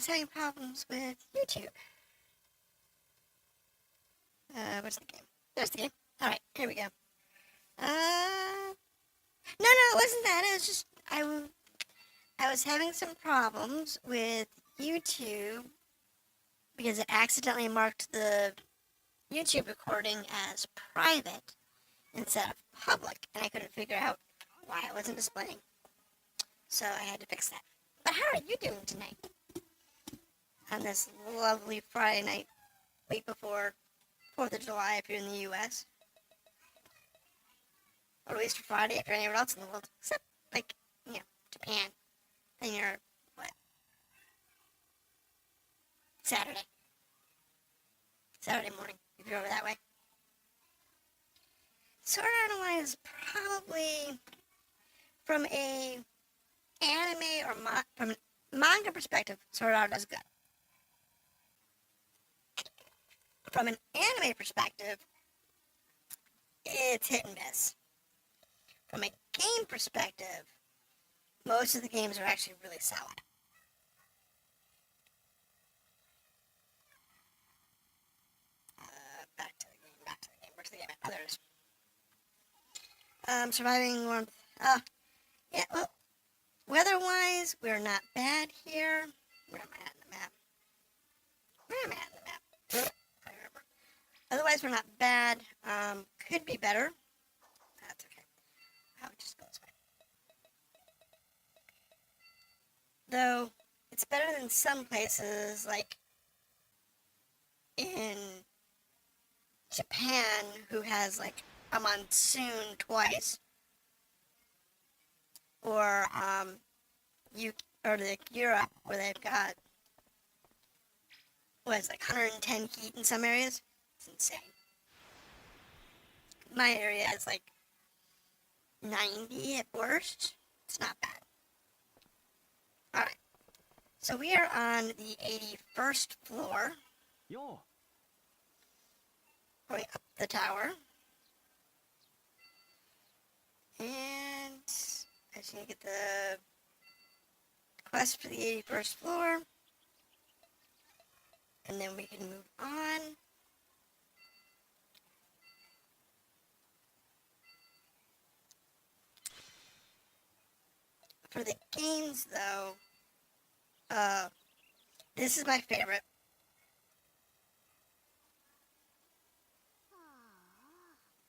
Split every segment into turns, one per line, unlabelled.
was having problems with YouTube. Where's the game? There's the game. Alright, here we go. No, it wasn't that. It was just, I was having some problems with YouTube because it accidentally marked the YouTube recording as private instead of public, and I couldn't figure out why it wasn't displaying. So I had to fix that. But how are you doing tonight? On this lovely Friday night, week before 4th of July if you're in the U.S. Or Easter Friday if you're anywhere else in the world. Except, like, Japan. Then you're, what? Saturday morning, if you're over that way. Sword Art Online is probably, from a anime or from a manga perspective, Sword Art is good. From an anime perspective, it's hit and miss. From a game perspective, most of the games are actually really solid. Back to the game. Where's the game? Oh, there it is. Surviving warmth. Yeah, well, weather-wise, we're not bad here. Where am I at in the map? I remember. Otherwise, we're not bad. Could be better. That's okay. I would just go this way. Though, it's better than some places, like in Japan, who has, like, a monsoon twice. Or, Europe, where they've got, like 110 heat in some areas? It's insane. My area is like 90 at worst. It's not bad. Alright. So we are on the 81st floor.
Yo.
Going up the tower. And I just need to get the quest for the 81st floor. And then we can move on. For the games, though, this is my favorite.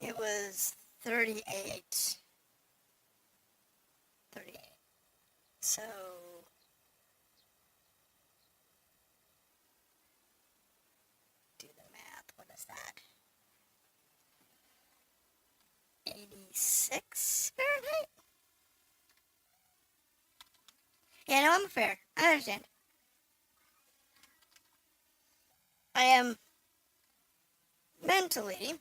It was 38. So, do the math. What is that? 86 Fahrenheit? Yeah, no, I'm fair. I understand. I am mentally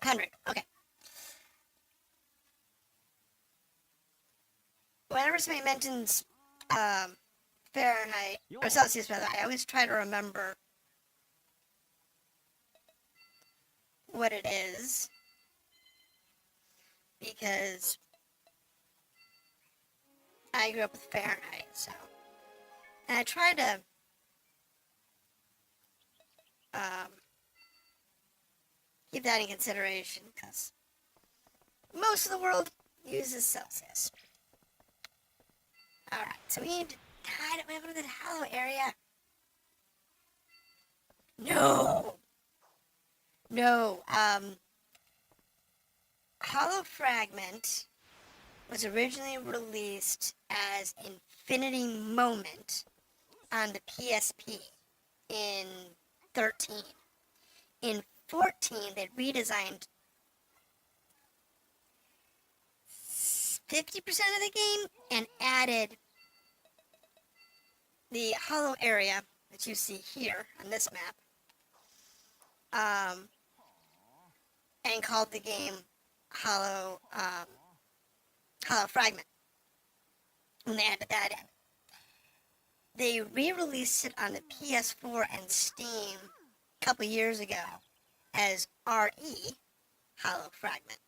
100. Okay. Whenever somebody mentions Fahrenheit, or Celsius rather, I always try to remember what it is. Because I grew up with Fahrenheit, so. And I try to keep that in consideration, because most of the world uses Celsius. Alright, so we need to go to the hollow area. No, Hollow Fragment was originally released as Infinity Moment on the PSP in 13. In 14, they redesigned 50% of the game and added the hollow area that you see here on this map, and called the game Hollow Fragment. And they added that in. They re-released it on the PS4 and Steam a couple years ago as RE Hollow Fragment.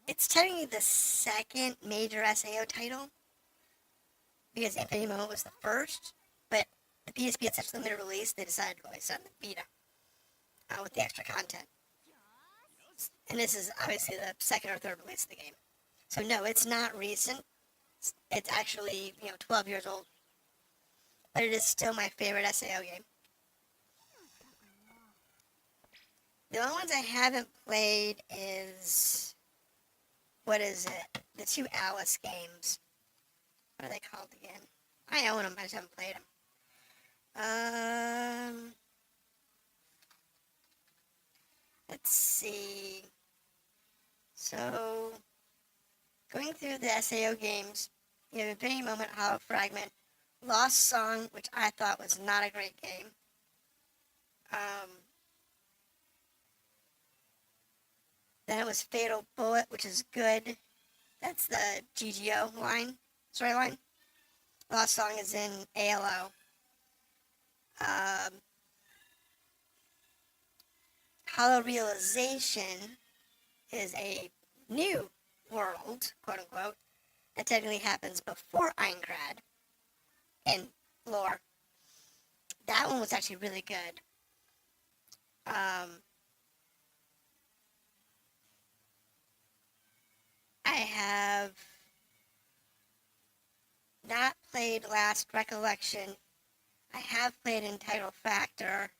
it's technically the second major SAO title, because Infinity Moment was the first, but the PSP had such limited release, they decided to release it on the Vita with the extra content. And this is obviously the second or third release of the game. So no, it's not recent. It's actually, 12 years old. But it is still my favorite SAO game. The only ones I haven't played is... What is it? The two Alice games. What are they called again? I own them, I just haven't played them. Let's see. So, going through the SAO games, you have Infinity Moment, Hollow Fragment, Lost Song, which I thought was not a great game. Then it was Fatal Bullet, which is good. That's the GGO storyline. Lost Song is in ALO. Hollow Realization is a new world, quote unquote, that technically happens before Aincrad in lore. That one was actually really good. I have not played Last Recollection. I have played Entitled Factor.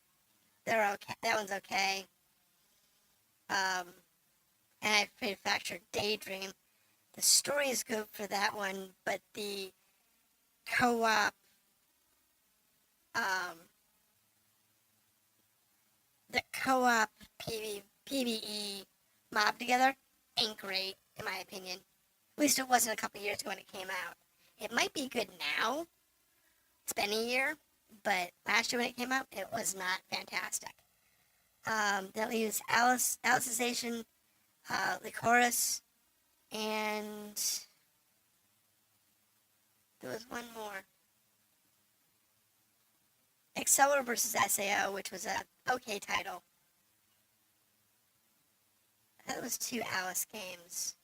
They're okay. That one's okay. And I've played Fractured Daydream. The story is good for that one, but the co-op, PvE mob together ain't great, in my opinion. At least it wasn't a couple years ago when it came out. It might be good now. It's been a year, but last year when it came out, it was not fantastic. That leaves Alicization, Lycoris, and there was one more. Accelerator vs. SAO, which was a okay title. That was two Alice games.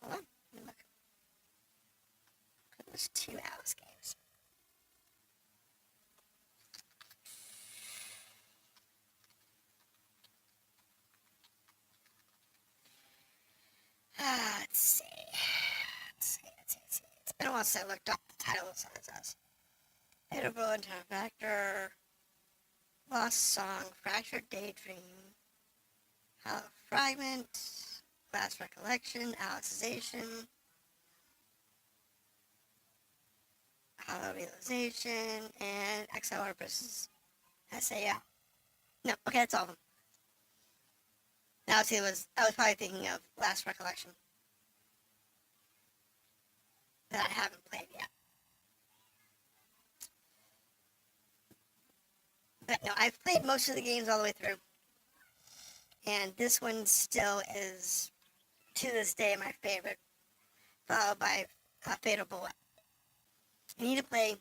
Hold on, let me look. It was two Alice games. Let's see. It's been a while since I looked up the title of some of those. Edible Entitled Factor, Lost Song, Fractured Daydream, Hollow Fragment, Last Recollection, Alicization, Hollow Realization, and XLR vs. SAO. No, okay, that's all of them. Now, see, I was probably thinking of Last Recollection that I haven't played yet. But no, I've played most of the games all the way through. And this one still is, to this day, my favorite, followed by Fatal Bullet. I need to play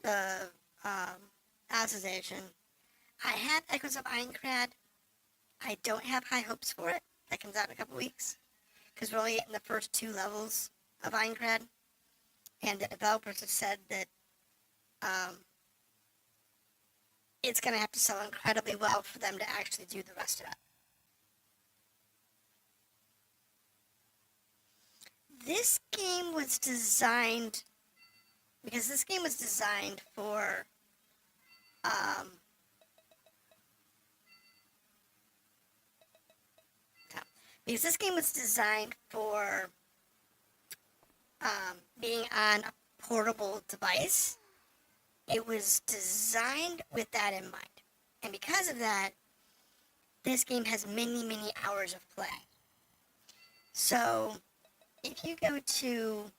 the Alicization. I have Echoes of Aincrad. I don't have high hopes for it. That comes out in a couple weeks. Because we're only getting the first 2 levels of Aincrad. And the developers have said that it's going to have to sell incredibly well for them to actually do the rest of it. This game was designed, because this game was designed for, because this game was designed for being on a portable device. It was designed with that in mind. And because of that, this game has many, many hours of play. So, if you go to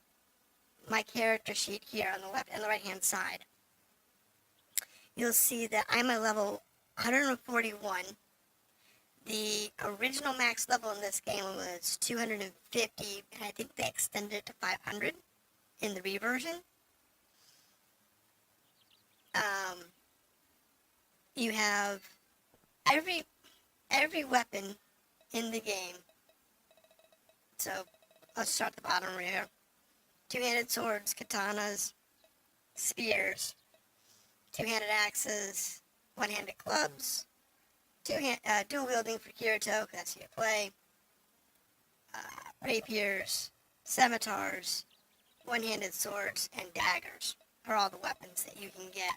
my character sheet here on the left and the right hand side, you'll see that I'm at level 141. The original max level in this game was 250, and I think they extended it to 500 in the reversion. You have every weapon in the game So let's start at the bottom right here. Two-handed swords, katanas, spears, two-handed axes, one-handed clubs, dual wielding for Kirito, because that's who you play, rapiers, scimitars, one-handed swords, and daggers are all the weapons that you can get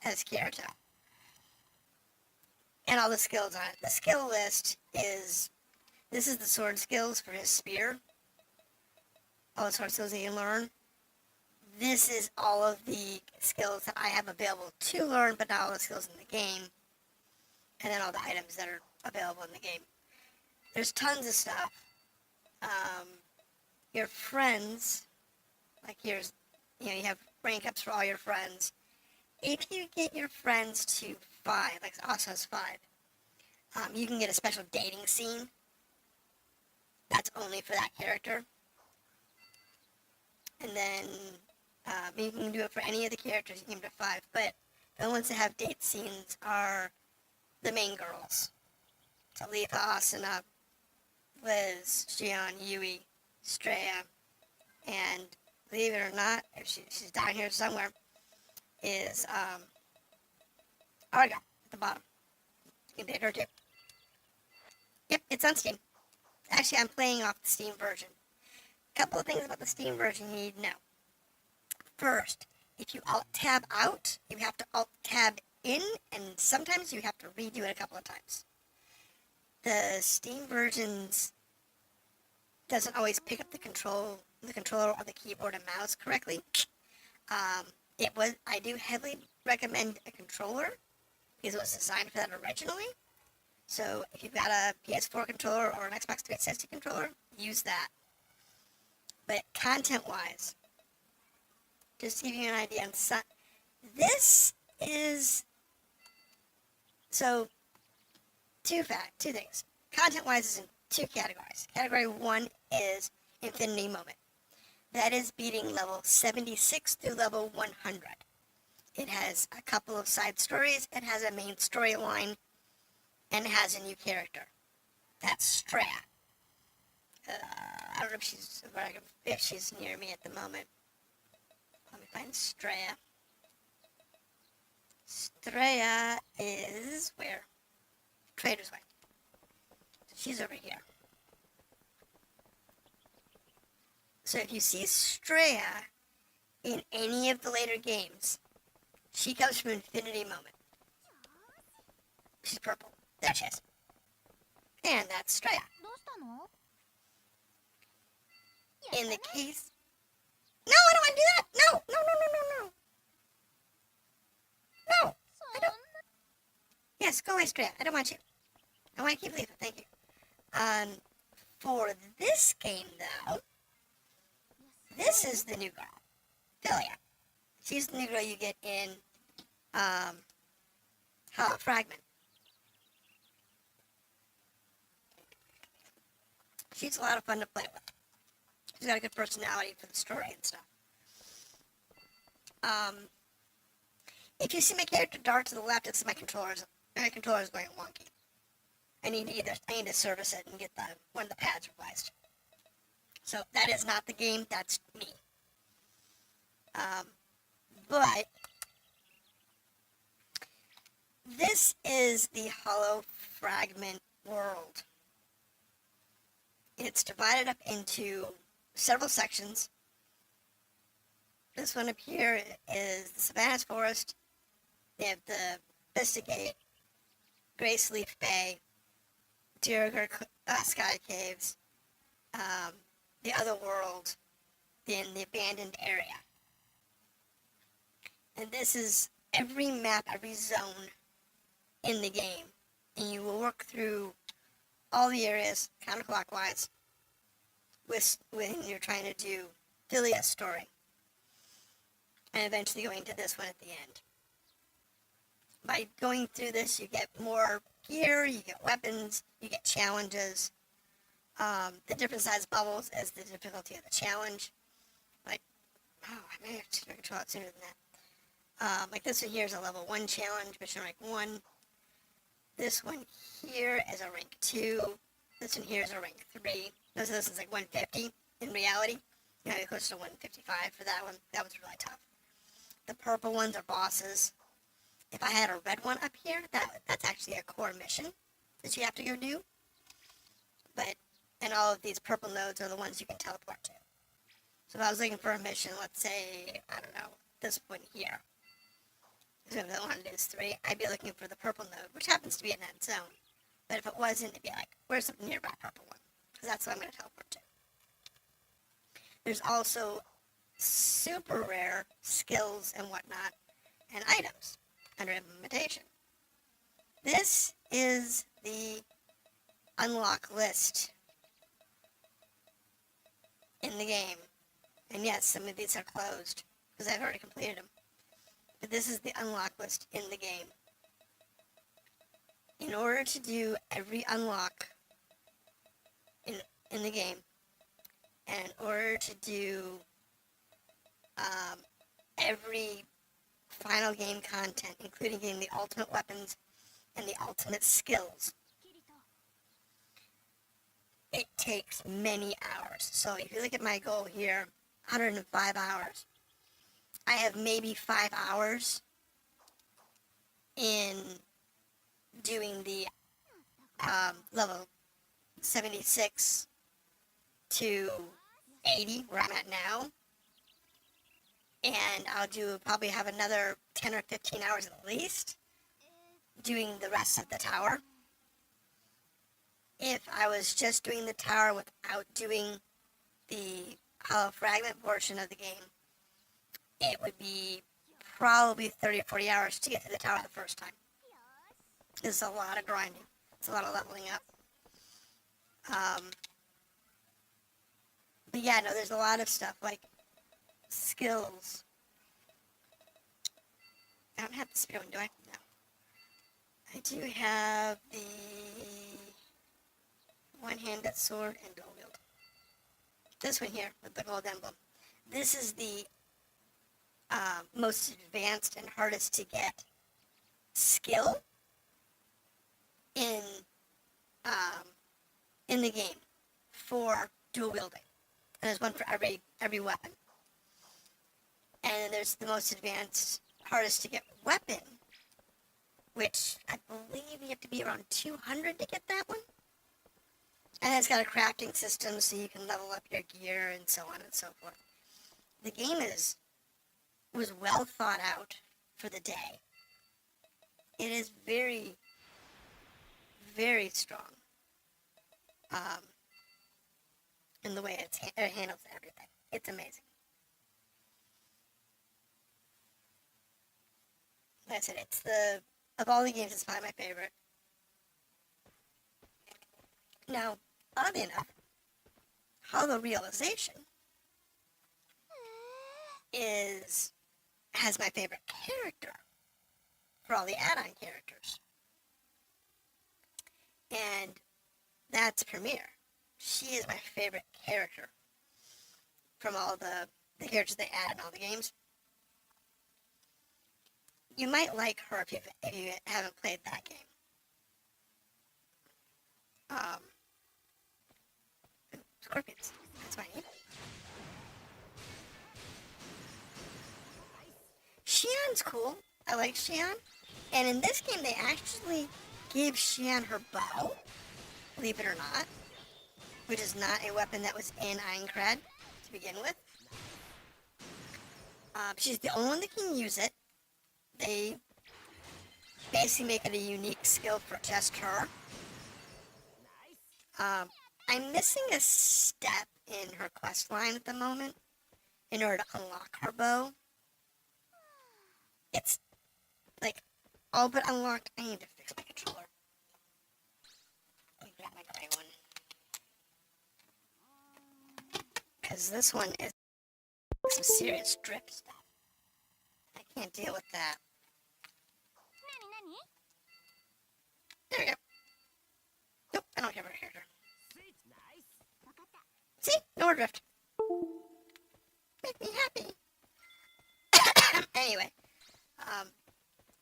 as Kirito. And all the skills on it. The skill list is, this is the sword skills for his spear. All the sword skills that you learn. This is all of the skills that I have available to learn, but not all the skills in the game. And then all the items that are available in the game. There's tons of stuff. Your friends, like here's, you have rank ups for all your friends. If you get your friends to 5, like also has 5, you can get a special dating scene. That's only for that character. And then you can do it for any of the characters, you can do 5, but the ones that have date scenes are the main girls. So Letha, Asuna, Liz, Xion, Yui, Strea, and believe it or not, if she's down here somewhere, is Arga at the bottom. You can date her too. Yep, it's on Steam. Actually, I'm playing off the Steam version. A couple of things about the Steam version you need to know. First, if you Alt-Tab out, you have to Alt-Tab in, and sometimes you have to redo it a couple of times. The Steam versions doesn't always pick up the controller or the keyboard and mouse correctly. I do heavily recommend a controller because it was designed for that originally. So if you've got a PS4 controller or an Xbox 360 controller, use that. But content-wise, just to give you an idea on this is, so two things. Content-wise is in 2 categories. Category 1 is Infinity Moment. That is beating level 76 through level 100. It has a couple of side stories, it has a main storyline, and it has a new character. That's Strea. I don't know if she's near me at the moment. Let me find Strea. Strea is where? Trader's Way. She's over here. So if you see Strea in any of the later games, she comes from Infinity Moment. She's purple. There she is. And that's Strea. In the case... No, I don't want to do that! No! No! No! I don't... Yes, go away, Strea. I don't want you. I want to keep leaving. Thank you. For this game, though, this is the new girl. Philia. She's the new girl you get in Fragment. She's a lot of fun to play with. She's got a good personality for the story and stuff. If you see my character dart to the left, it's my controller is going wonky. I need to service it and get one of the pads replaced. So that is not the game, that's me. But this is the Hollow Fragment world. It's divided up into several sections. This one up here is the Savannah's Forest. They have the Vista Gate, Grace Leaf Bay, Diriger Sky Caves, the other world, then the abandoned area. And this is every map, every zone in the game. And you will work through all the areas counterclockwise when you're trying to do Philia's story. And eventually going to this one at the end. By going through this, you get more gear, you get weapons, you get challenges. The different size bubbles as the difficulty of the challenge. Like, I may have to control it sooner than that. Like this one here is a level 1 challenge, mission rank 1. This one here is a rank 2. This one here is a rank 3. Most of this is like 150 in reality. You know, close to 155 for that one. That one's really tough. The purple ones are bosses. If I had a red one up here, that's actually a core mission that you have to go do. But, and all of these purple nodes are the ones you can teleport to. So if I was looking for a mission, let's say, I don't know, this one here. So if I wanted to do 3, I'd be looking for the purple node, which happens to be in that zone. But if it wasn't, it'd be like, where's the nearby purple one? Because that's what I'm going to teleport to. There's also super rare skills and whatnot and items under implementation. This is the unlock list in the game. And yes, some of these are closed because I've already completed them. But this is the unlock list in the game. In order to do every unlock in the game, and in order to do every final game content, including getting the ultimate weapons and the ultimate skills, it takes many hours. So if you look at my goal here, 105 hours. I have maybe 5 hours in doing the level 76 to 80, where I'm at now. And I'll probably have another 10 or 15 hours at least doing the rest of the tower. If I was just doing the tower without doing the hollow fragment portion of the game, it would be probably 30 or 40 hours to get to the tower the first time. It's a lot of grinding. It's a lot of leveling up. But yeah, no, there's a lot of stuff like skills. I don't have the spear one, do I? No. I do have the one-handed sword and dual wield. This one here with the gold emblem. This is the most advanced and hardest to get skill in the game for dual wielding. And there's one for every weapon. And then there's the most advanced, hardest to get weapon, which I believe you have to be around 200 to get that one. And it's got a crafting system so you can level up your gear and so on and so forth. The game was well thought out for the day. It is very, very strong in the way it handles everything. It's amazing. Like I said, of all the games, it's probably my favorite. Now, oddly enough, Hollow Realization has my favorite character for all the add-on characters. And that's Premiere. She is my favorite character from all the characters they add in all the games. You might like her if you haven't played that game. Scorpions. That's what I need. Xian's cool. I like Xian. And in this game, they actually give Xian her bow, believe it or not, which is not a weapon that was in Aincrad to begin with. She's the only one that can use it. They basically make it a unique skill for just her. I'm missing a step in her quest line at the moment in order to unlock her bow. It's like all but unlocked. I need to fix my controller. Let me grab my gray one. Because this one is some serious drip stuff. I can't deal with that. There we go. Nope, I don't care about a character. See? No more drift. Make me happy. Anyway,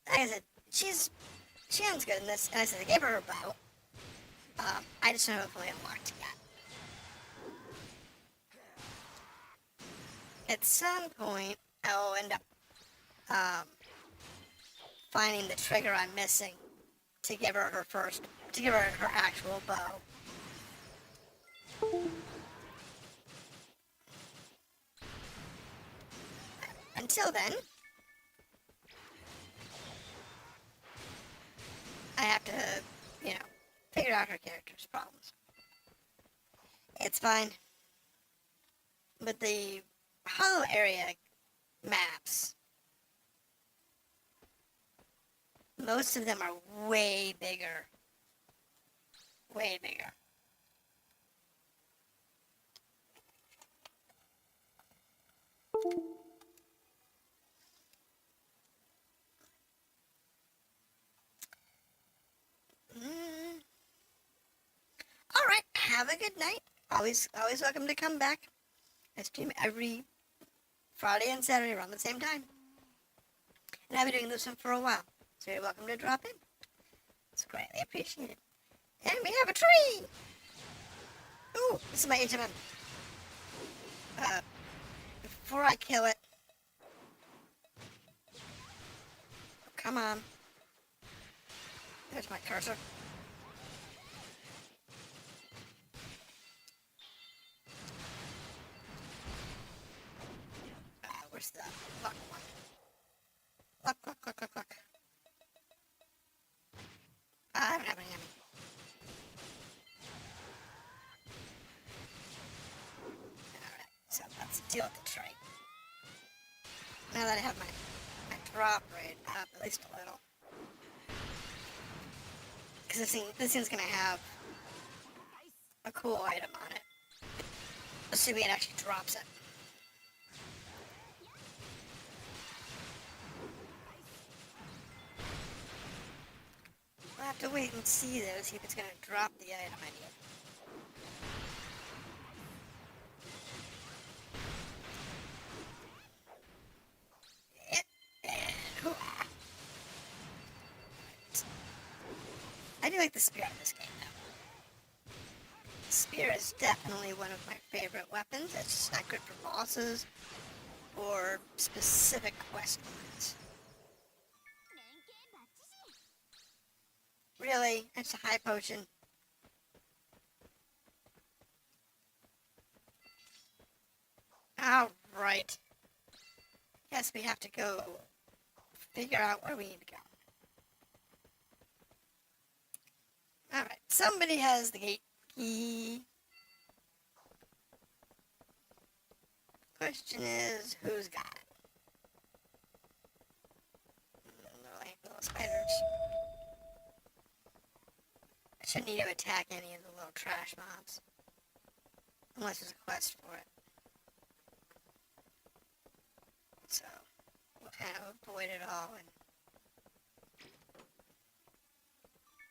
like I said, Xian's good in this, and I said I gave her her bow. I just don't have it fully unlocked yet. At some point, I will end up finding the trigger I'm missing to give her her actual bow. Until then, I have to, figure out her character's problems. It's fine. But the hollow area maps, most of them are way bigger. Way bigger. Alright, have a good night. Always welcome to come back. I stream every Friday and Saturday around the same time. And I've been doing this one for a while. So you're welcome to drop in. It's greatly appreciated. And we have a tree! Ooh, this is my HMM. Before I kill it. Come on. There's my cursor. Where's the luck one? Luck. I don't have any. Alright, so let's deal with the tree. Now that I have my drop rate up at least a little. Because this thing's gonna have a cool item on it. Assuming it actually drops it. We'll have to wait and see though, see if it's gonna drop the item I need. I do like the spear in this game though. The spear is definitely one of my favorite weapons. It's just not good for bosses or specific quest lines. Really? It's a high potion. Alright. Yes, we have to go figure out where we need to go. Alright, somebody has the gate key. Question is, who's got it? Little spiders. I shouldn't need to attack any of the little trash mobs. Unless there's a quest for it. So, we'll kind of avoid it all and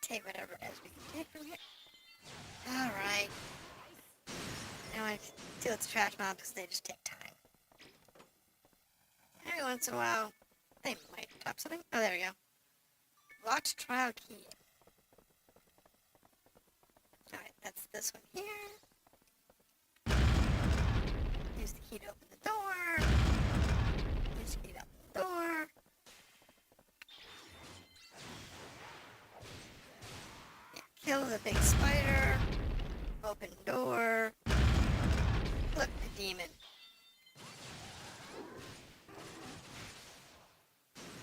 take whatever it is we can take from here. Alright. Now I deal with the trash mobs because they just take time. Every once in a while, they might drop something. Oh, there we go. Locked trial key. Alright, that's this one here. Use the key to open the door. Use the key to open the door. Yeah, kill the big spider. Open door. Look, the demon.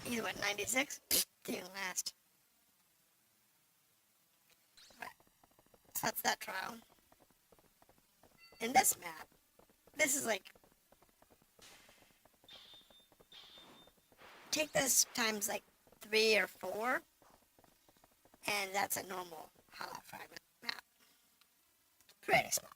He's what, 96? Didn't last. Right. So that's that trial. In this map, this is like, take this times like 3 or 4, and that's a normal hollow fragment map. Pretty small.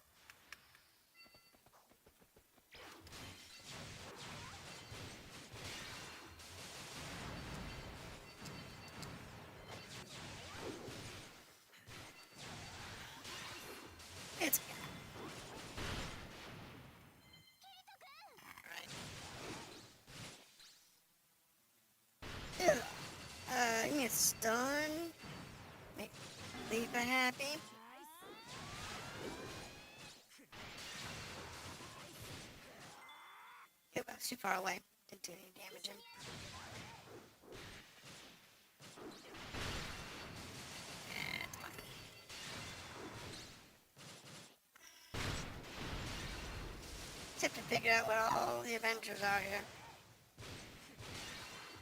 It's okay. Alright. Give me a stun. Make Vita happy. It's too far away. Didn't do any damage in. That's fine. Just have to figure out where all the adventures are here.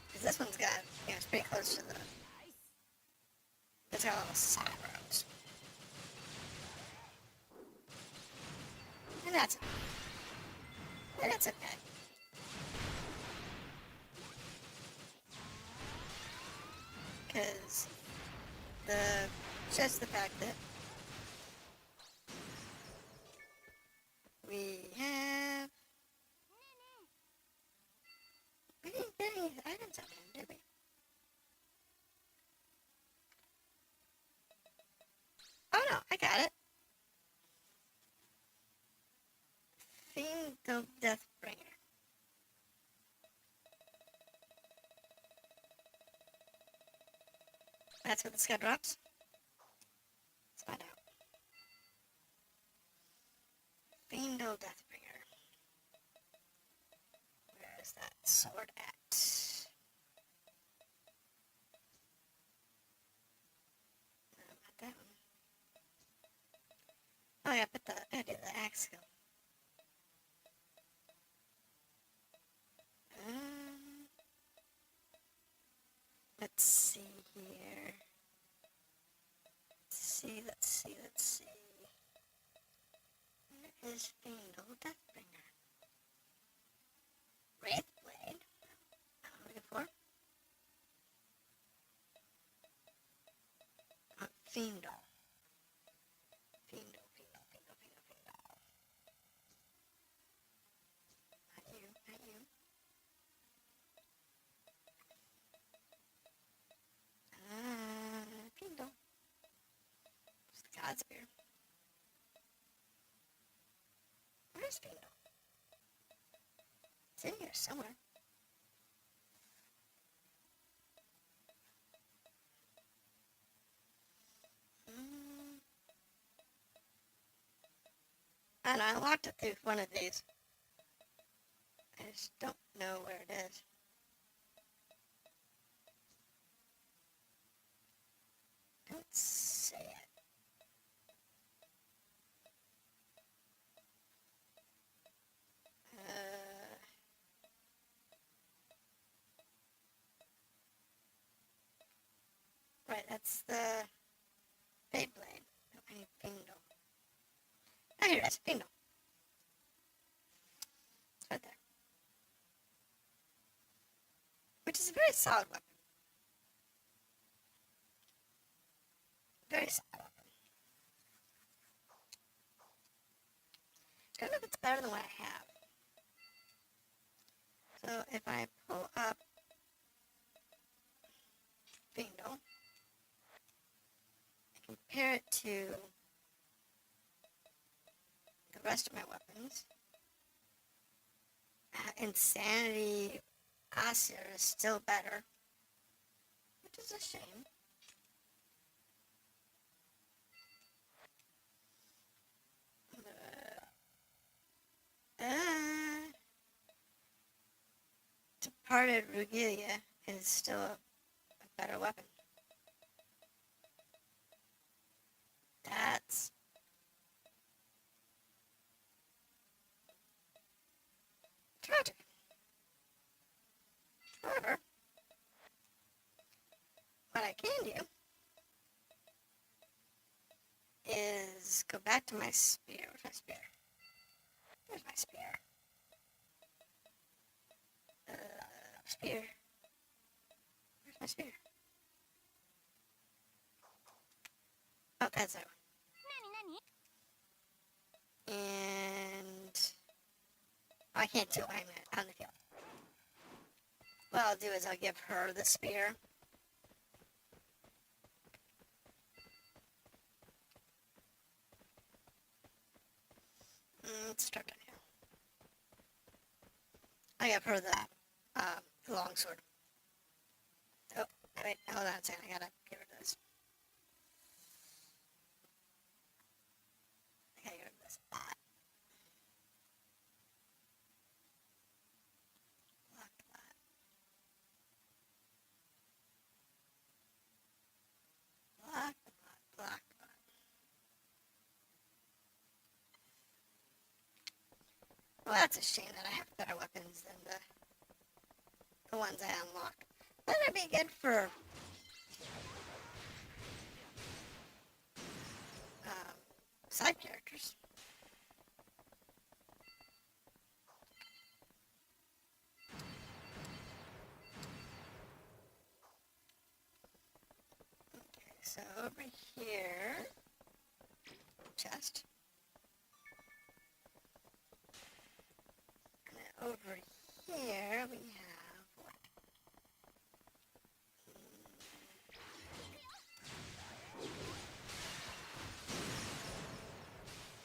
Because this one's got, it's pretty close to the... It's got little side roads. And that's okay. Because just the fact that we didn't get any items out of him, did we? Oh no, I got it. Fiend Deathbringer. That's what the sky drops. Let's find out. Fiendal Deathbringer. Where is that sword at? No, not that one. Oh yeah, I do the axe skill. Let's see here. Let's see. Where is Fiendal Deathbringer? Wraithblade? I'm looking for. Fiendal. Fiendal. Not you. Fiendal. It's the God Spear. Where's Fiendal? It's in here somewhere. I don't know, I locked it through one of these. I just don't know where it is. Don't say it. Right, that's the Beyblade. No, I need Fiendal. Oh, here it is, Fiendal. It's right there. Which is a very solid weapon. Very solid weapon. I don't know if it's better than what I have. So if I pull up Fiendal, I compare it to the rest of my weapons. Insanity Aesir is still better, which is a shame. Departed Regalia is still a better weapon. That's tragic. However, what I can do is go back to my spear. Where's my spear? Where's my spear? Spear. Where's my spear? Oh, that's that one. And I can't do it when I'm on the field. What I'll do is I'll give her the spear. Let's start down here. I give her the longsword. Oh, wait, hold on a second. I gotta get rid of this. I gotta get rid of this. Well, that's a shame that I have better weapons than the ones I unlocked. But it'd be good for side characters. Okay, so over here, chest. And then over here we have what?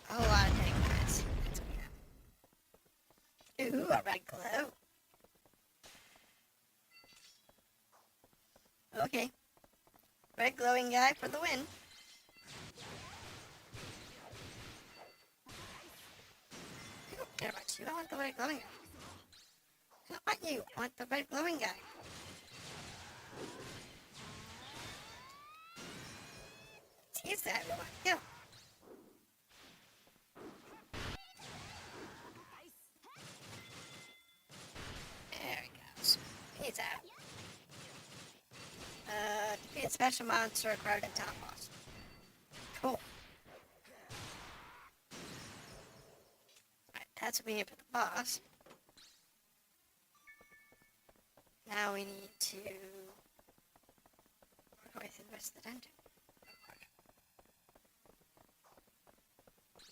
A whole lot of hitting guys. That's what we have. Ooh, a red glow. Okay. Red glowing guy for the win. I don't care about you. I want the red glowing guy. I don't want you. I want the red glowing guy. He's the everyone. Go. There he goes. He's out. Defeat special monster required in town boss. Cool. Alright, that's what we need for the boss. Now we need to work our way through the rest of the dungeon.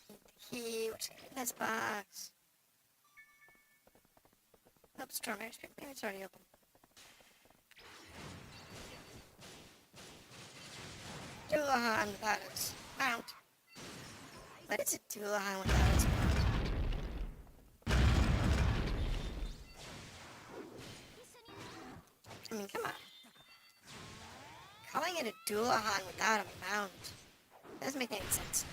Need the key, which is in this box. Oops, storm airstream. Maybe it's already open. Doulahan without his mount. What is a Doulahan without his mount? I mean, come on. Calling it a Doulahan without a mount doesn't make any sense.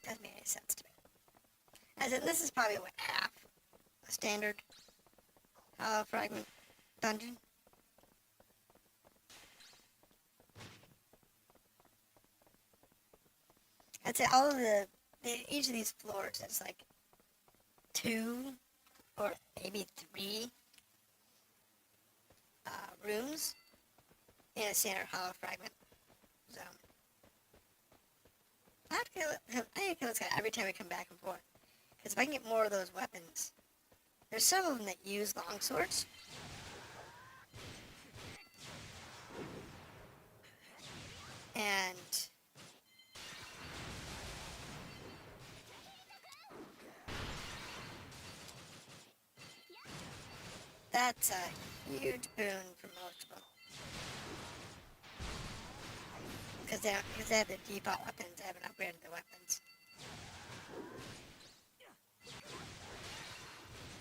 Doesn't make any sense to me. As in, this is probably what, half a standard fragment dungeon. I'd say all of each of these floors is like 2 or maybe 3 rooms in a standard hollow fragment zone. I need to kill this guy every time we come back and forth. Because if I can get more of those weapons, there's some of them that use longswords. And that's a huge boon for most of them. Because they have their default weapons, they haven't upgraded their weapons.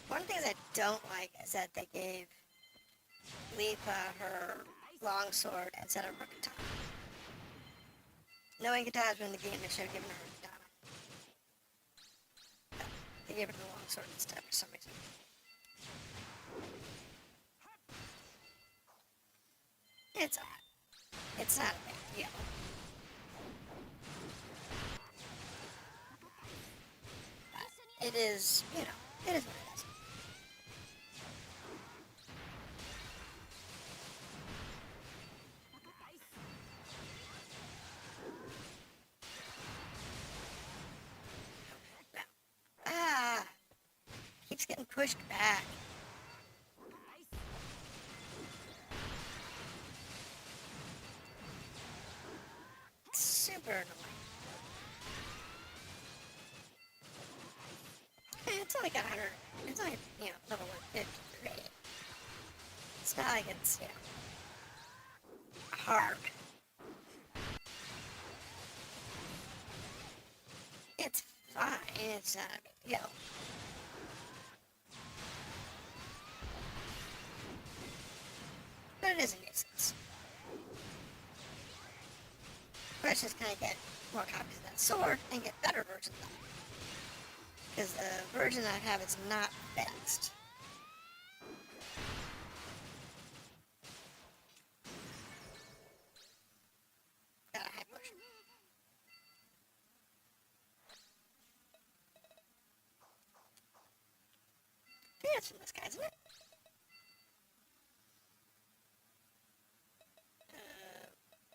One of the things I don't like is that they gave Letha her longsword instead of her katana. Knowing katanas were in the game, they should have given her a katana. But they gave her the longsword instead for some reason. It's alright. It's not a big deal. But it is, you know, it is what it is. Keeps getting pushed back. Super annoying. It's only got 100. It's only, you know, level 153. It's not like it's, you know, hard. It's fine. It's not a big deal. But it is a nuisance. Let's just kind of get more copies of that sword and get better versions of it. Because the version I have is not fixed. it's from this guy, isn't it?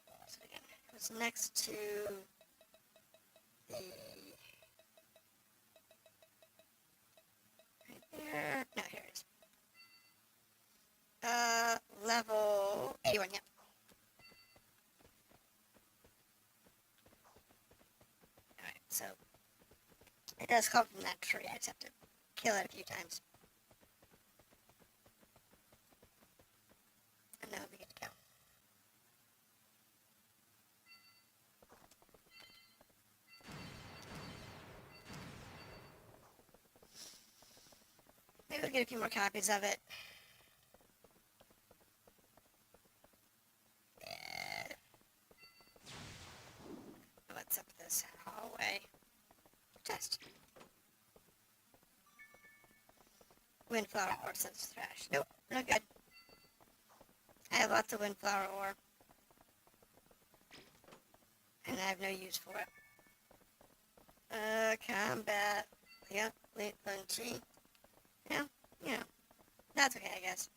What was it again? It was next to the... Right there. No, here it is. Level 81, yep. Alright, so it does come from that tree. I just have to kill it a few times. And then we get to go. Maybe we'll get a few more copies of it. What's up this hallway? Test. Windflower ore sense trash. Nope, not good. I have lots of windflower ore. And I have no use for it. Combat. Yep, late punchy. Yeah, you know. That's okay, I guess.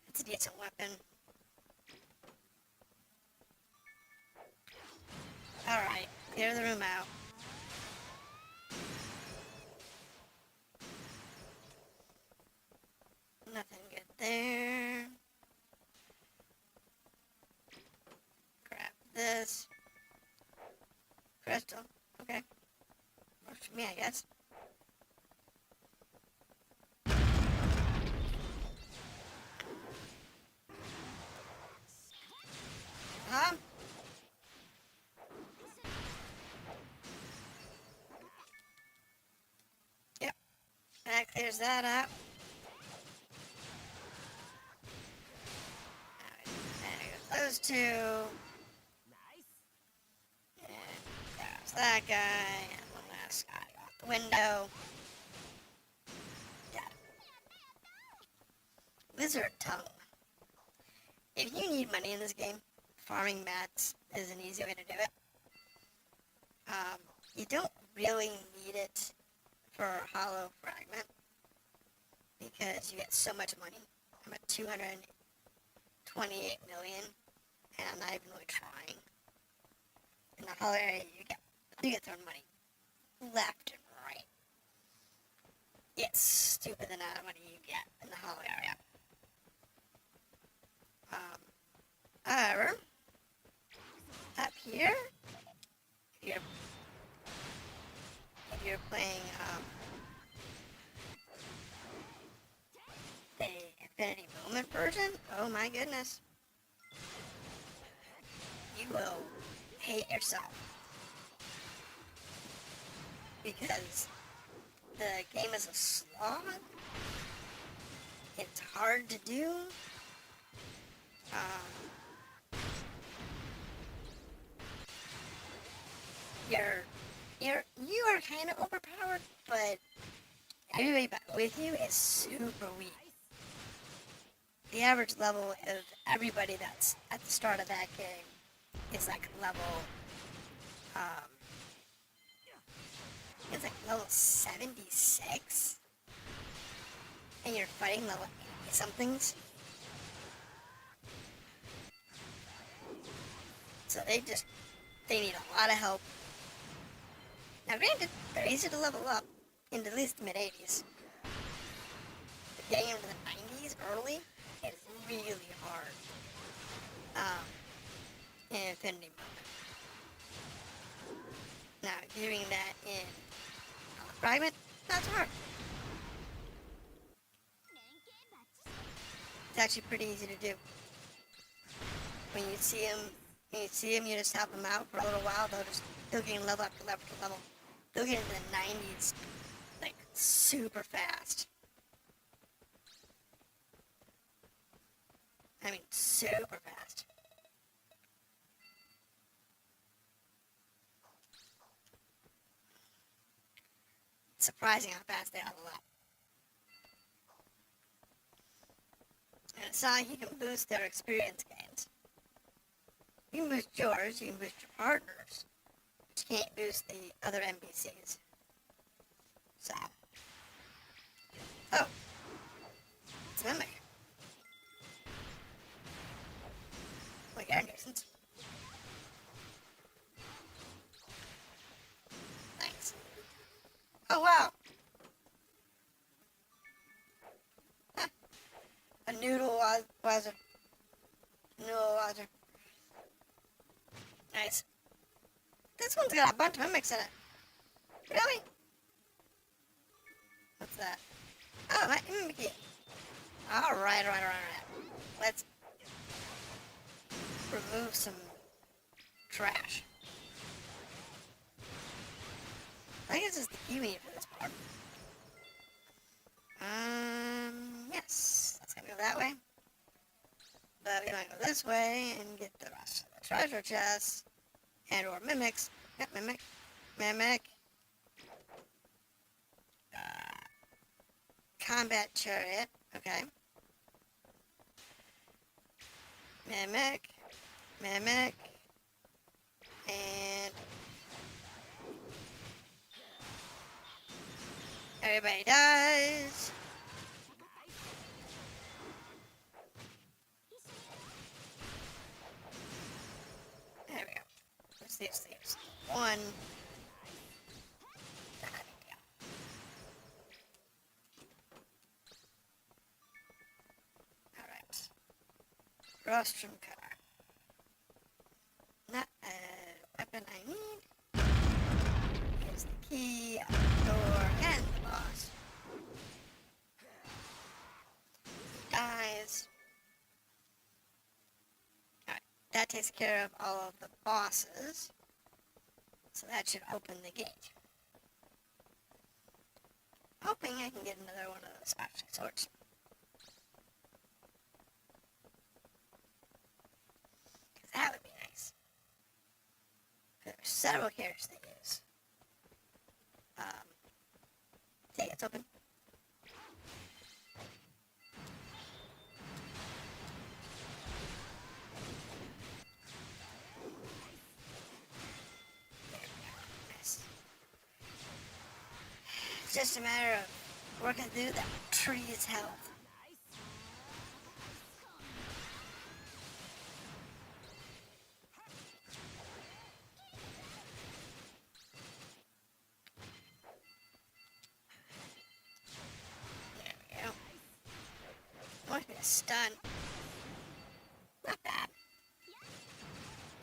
It's a decent weapon. Alright, clear the room out. Nothing good there. Grab this. Crystal. Okay. Works for me, I guess. Huh? Yep. That clears that up. Those two. And there's that guy. And one last guy out the window. Got it. Lizard tongue. If you need money in this game, farming mats is an easy way to do it. You don't really need it for hollow fragment because you get so much money. I'm at 228 million, and I'm not even really trying. In the hollow area, you get thrown money left and right. It's stupid the amount of money you get in the hollow area. However, up here, if you're playing the Infinity Moment version, oh my goodness, you will hate yourself because the game is a slog. It's hard to do. You are kind of overpowered, but everybody with you is super weak. The average level of everybody that's at the start of that game is like level, it's like level 76, and you're fighting level 80-somethings. So they need a lot of help. Now granted, they're easy to level up into at least the mid-80s. But getting into the 90s early is really hard. In Infinity Moment. Now, doing that in Fragment, not so hard. It's actually pretty easy to do. When you see them, you just help them out for a little while. They'll gain level after level after level. They'll get into the 90s, like, super fast. I mean, super fast. It's surprising how fast they level up. And it's not like you can boost their experience gains. You can boost yours, you can boost your partners, but you can't boost the other NPCs. So. Oh. It's a mimic. Like air nuisance. Thanks. Oh wow. Huh. A noodle wazer. Noodle wazer. Nice. This one's got a bunch of mimics in it. Really? What's that? Oh, my mimicky. Alright. Let's remove some trash. I think this is the key we need for this part. Yes. That's gonna go that way. But we might go this way and get the rest of the treasure chests. And or mimics. Yep, mimic. Combat chariot. Okay. Mimic. And everybody dies. There we go. What's these things? One. Alright. Rostrum cutter. Not a weapon I need. Here's the key, the door, and the boss. Dies. Alright, that takes care of all of the bosses. So that should open the gate. Hoping I can get another one of those sparkling swords. Because that would be nice. There are several characters they use. See, it's open. It's just a matter of working through that tree's health. There we go. Want me to stun? Not bad.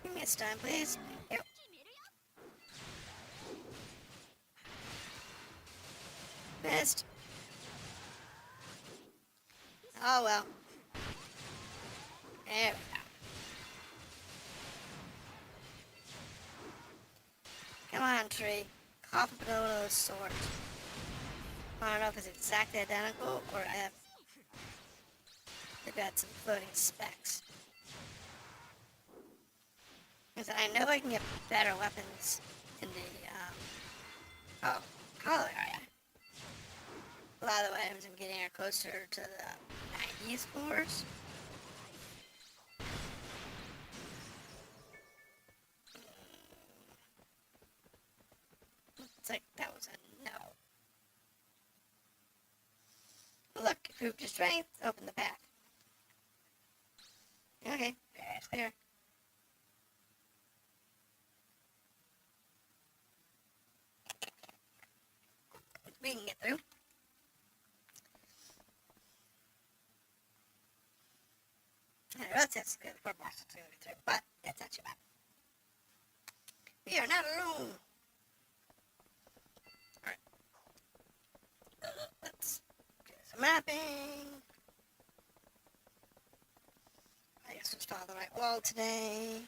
Give me a stun, please. Yep. Missed. Oh well. There we go. Come on, tree. Cough up another one of those swords. I don't know if it's exactly identical or if they've got some floating specs. Because I know I can get better weapons in the, color area. A lot of the items I'm getting are closer to the 90s floors. It's like that was a no. Look, improved your strength, open the path. Okay, that's clear. We can get through. That's good for bosses to go through, but that's not too bad. We are not alone. Alright. Let's do some mapping. I guess we'll follow the right wall today.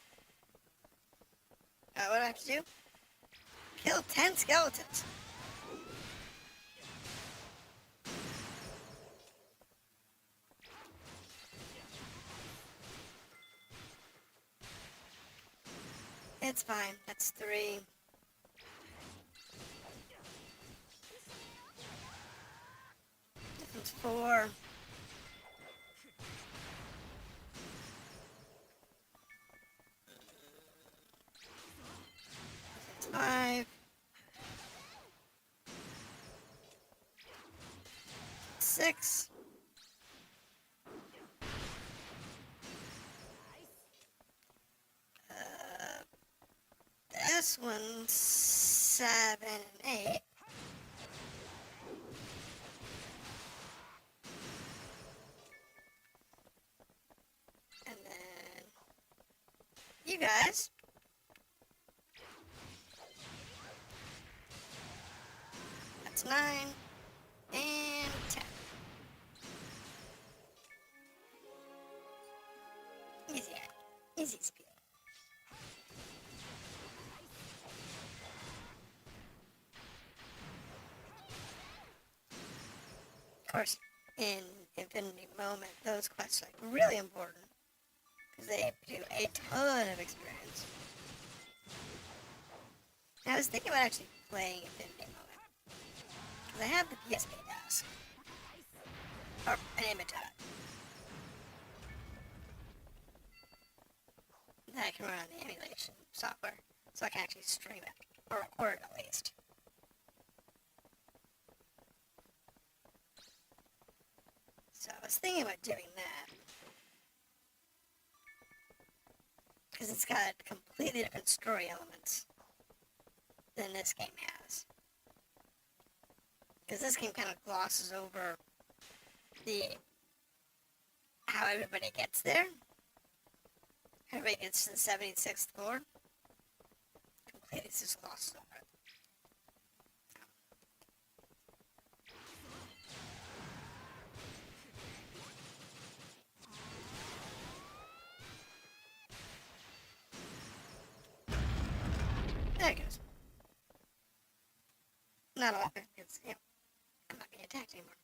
What do I have to do? Kill 10 skeletons. It's fine. That's 3. This one's 4. This one's 5. 6. This one's 7 and 8. And then you guys. That's 9 and 10. Easy, easy speed. Of course, in Infinity Moment, those quests are like really important because they do a ton of experience. I was thinking about actually playing Infinity Moment because I have the PSP desk or an image of it that I can run on the emulation software, so I can actually stream it or record it at least. So I was thinking about doing that because it's got completely different story elements than this game has. Because this game kind of glosses over how everybody gets there. Everybody gets to the 76th floor. Completely just glosses over it. There it goes. Not a lot, because, I'm not being attacked anymore.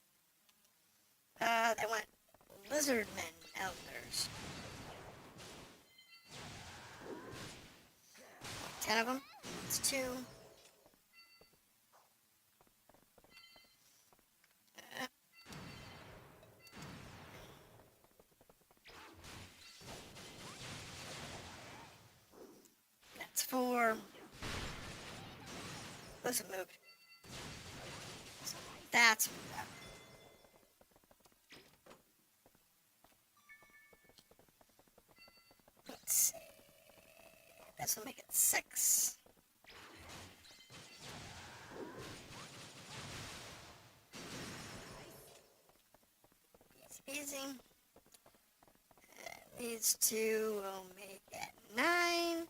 They want lizardmen elders. 10 of them. It's 2. That's 4. Those have moved. So that's that. Let's see. This will make it 6. Easy peasy. These 2 will make it 9. And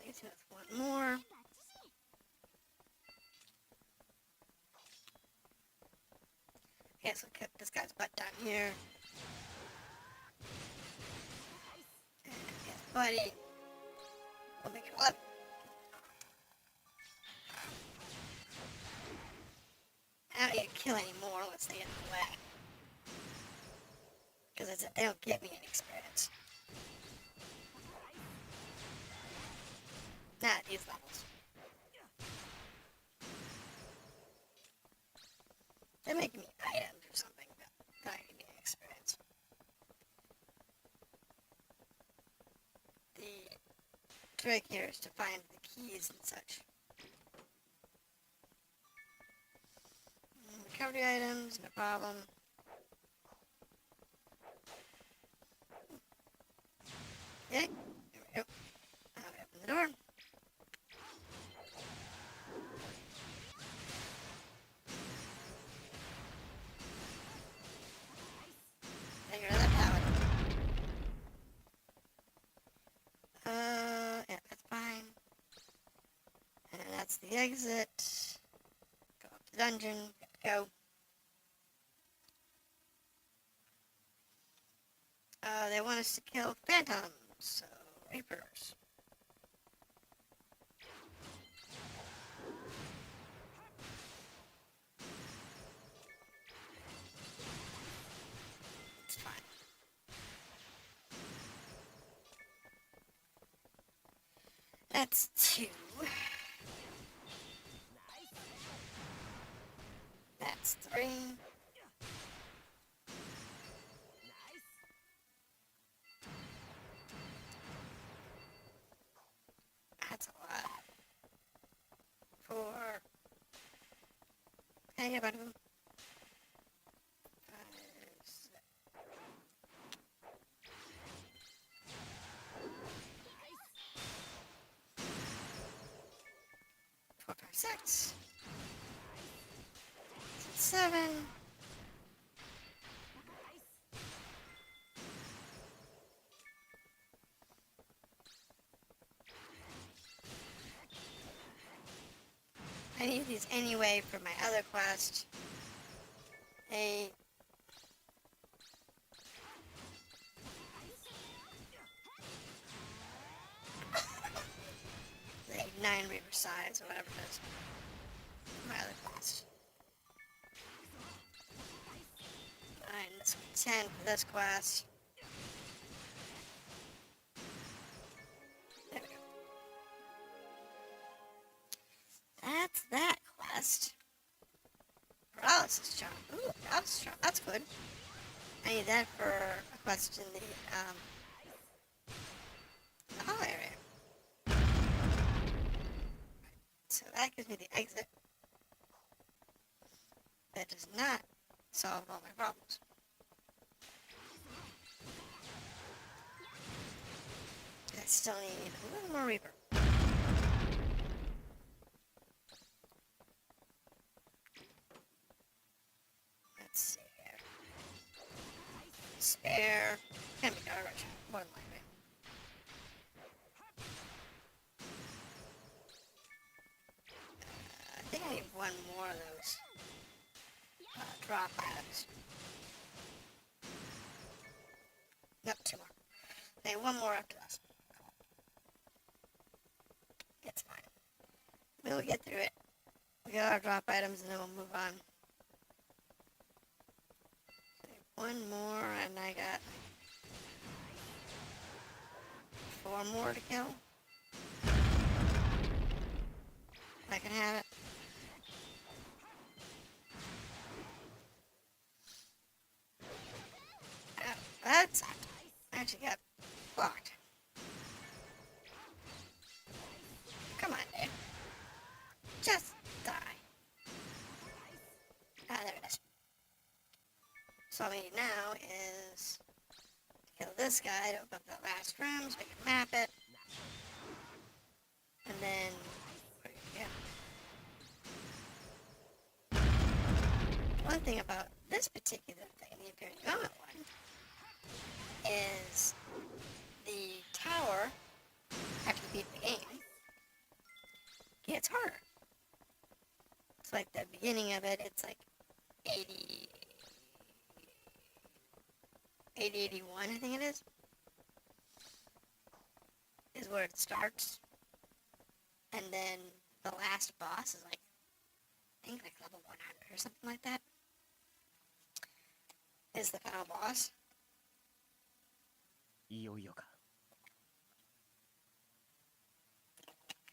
these with 1 more. Okay, so kick this guy's butt down here. And his buddy will make it 11. I don't need to kill anymore once they get in the way. Because they don't give me any experience. Not at these levels. They're making me items or something, but not giving me any experience. The trick here is to find the keys and such. Recovery items, no problem. Okay, there we go. Now we open the door. There goes that pallet. Yeah, that's fine. And that's the exit. Go up to the dungeon. Go. They want us to kill phantoms, so reapers. It's fine. That's 2. That's 3. Can I get a bunch of them? 4, 5, 6. 7. I need these anyway for my other quest. 8. Like 9 Reaver size or whatever it is. My other quest. 9, this 10 for this quest. There we go. That's that quest. Paralysis charm. Ooh, paralysis charm. That's good. I need that for a quest in the hall area. So that gives me the exit. That does not solve all my problems. I still need a little more Reaper. Let's see here. Spare. Can be garbage. More than likely. I think I need one more of those drop items. Nope, 2 more. I need one more after this. It's fine. We'll get through it. We got our drop items and then we'll move on. One more and I got 4 more to kill. I can have it. Oh, that sucked. I actually got blocked. Come on, dude. Just die. Ah, there it is. So all we need now is to kill this guy to open up the last room so we can map it. And then, one thing about this particular thing, the Imperial Gauntlet one, is the tower, after you beat the game, gets harder. It's like the beginning of it, it's like 81, I think it is where it starts. And then the last boss is like, I think like level 100 or something like that, is the final boss.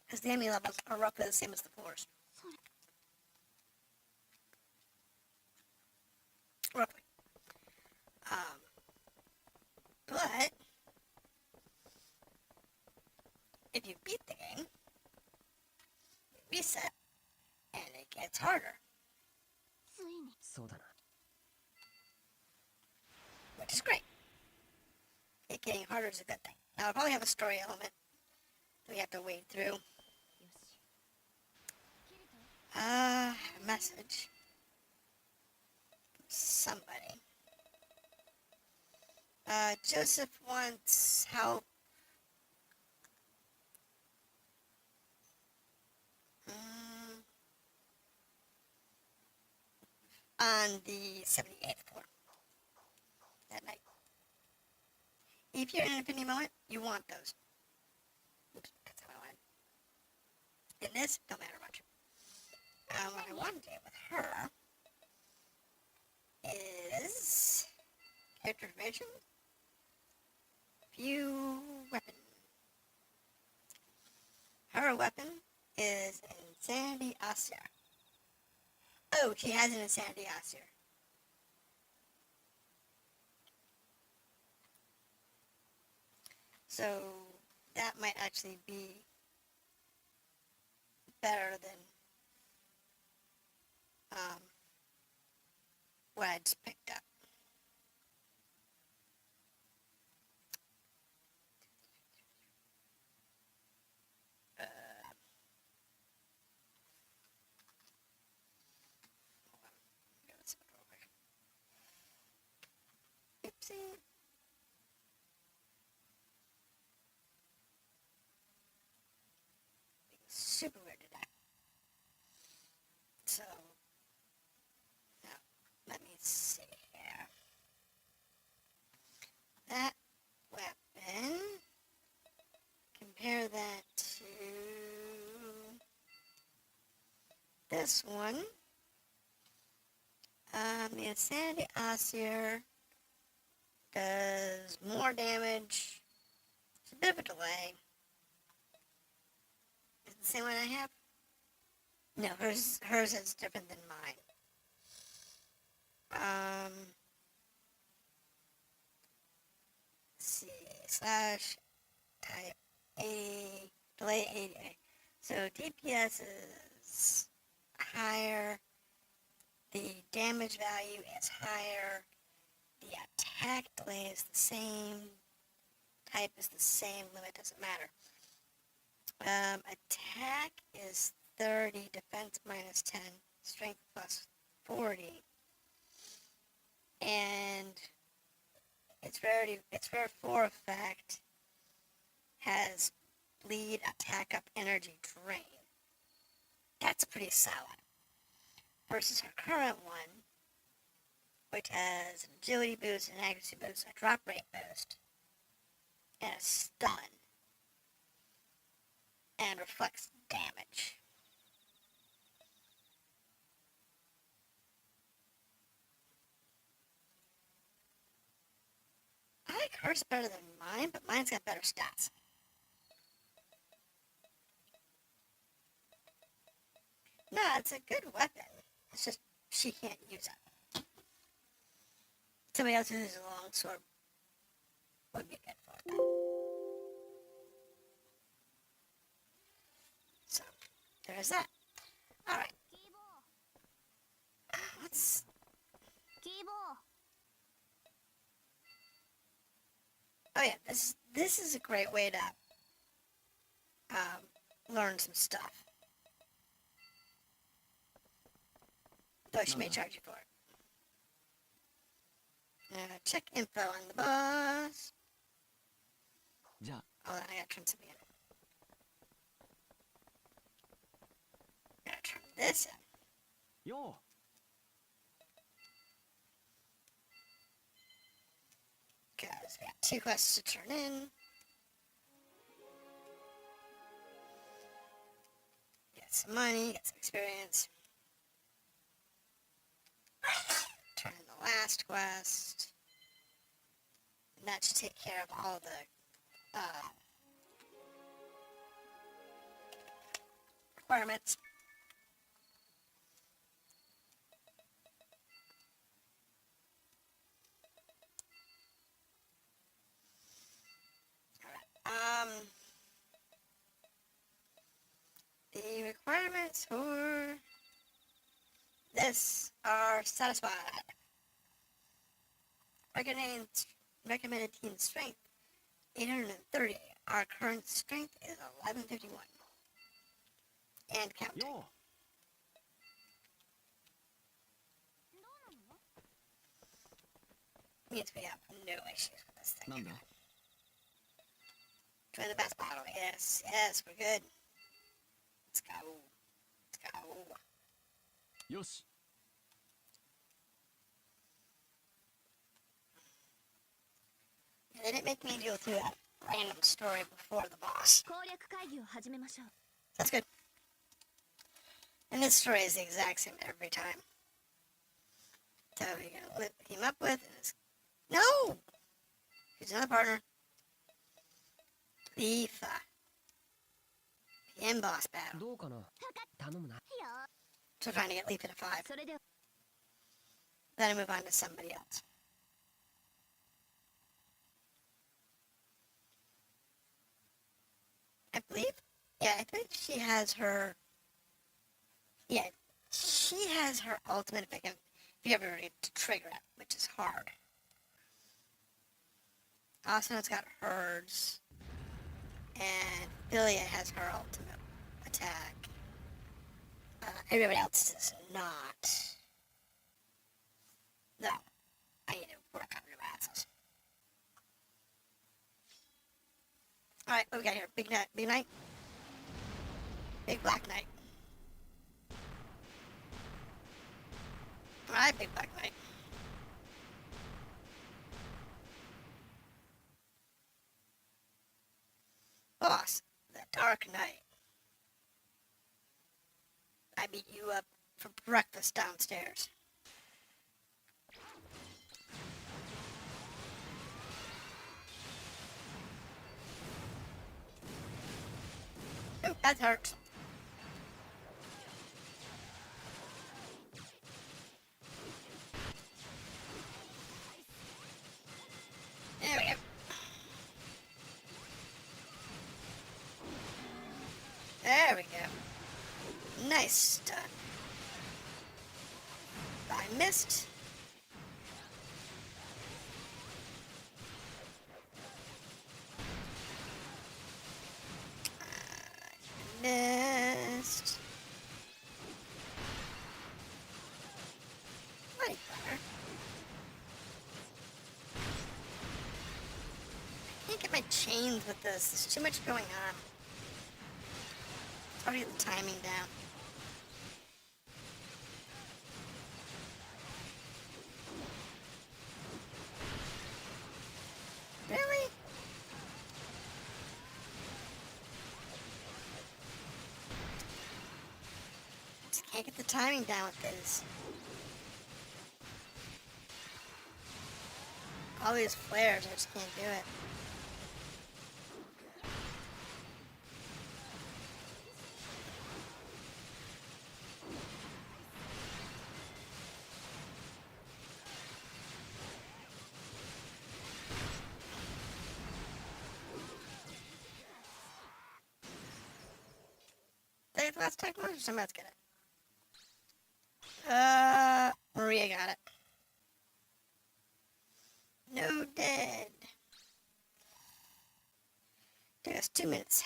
Because the enemy levels are roughly the same as the floors. Roughly. But if you beat the game, you reset, and it gets harder. Which is great. It getting harder is a good thing. Now, I'll probably have a story element that we have to wade through. A message from somebody. Joseph wants help on the 78th floor that night. If you're in an infinity moment, you want those. Oops, that's how I went. In this, don't matter much. What I want to do with her is character information, view weapon. Her weapon is an Insanity Osir. Oh, she has an Insanity Osir. So that might actually be better than what I just picked up. Oopsie. Super weird today. So, now, let me see here. That weapon, compare that to this one. The Insanity Osseer does more damage. It's a bit of a delay. Is it the same one I have? No, hers is different than mine. Let's see, slash type 80, delay 80. So DPS is higher, the damage value is higher, the attack delay is the same, type is the same, limit doesn't matter. Attack is 30, defense minus 10, strength plus 40, and its rare 4 effect has bleed, attack up, energy drain. That's pretty solid. Versus her current one, which has an agility boost, an accuracy boost, a drop rate boost, and a stun, and reflects damage. I like hers better than mine, but mine's got better stats. No, it's a good weapon. It's just she can't use it. Somebody else who uses a long sword would be good for it. So, there's that. Alright. Let's... Oh yeah, this is a great way to learn some stuff. Though she may charge you for it. Check info on the boss. Hold on, I gotta turn something in. Gotta turn this in. Yo. Because we got 2 quests to turn in. Get some money, get some experience. Turn in the last quest. And that should take care of all the requirements. The requirements for this are satisfied. Recommended team strength 830. Our current strength is 1151. And counting. Yo. Means we have no issues with this thing. Nanda. Join the best battle. Yes, we're good. Let's go. Yosh. They didn't make me go through that random story before the boss. That's good. And this story is the exact same every time. So you're gonna lift him up with is no! Here's another partner. Vita. The end boss battle. So we're trying to get Leaf at a 5. Then I move on to somebody else. I believe, I think she has her, she has her ultimate if you have to trigger it, which is hard. Asana's got hers, and Philia has her ultimate attack. Everybody else does not. No, I need to work on your asses. Alright, what we got here? Big knight. Big knight? Big black knight. Alright, big black knight. Boss, the Dark Knight. I beat you up for breakfast downstairs. Oh, that hurts. There we go. There we go. Nice stun. I missed. Missed. Mighty clever. I can't get my chains with this. There's too much going on. It's already the timing down. Really? Just can't get the timing down with this. All these flares, I just can't do it. Let's take one. Somebody's get it. Maria got it. No dead. Took us 2 minutes.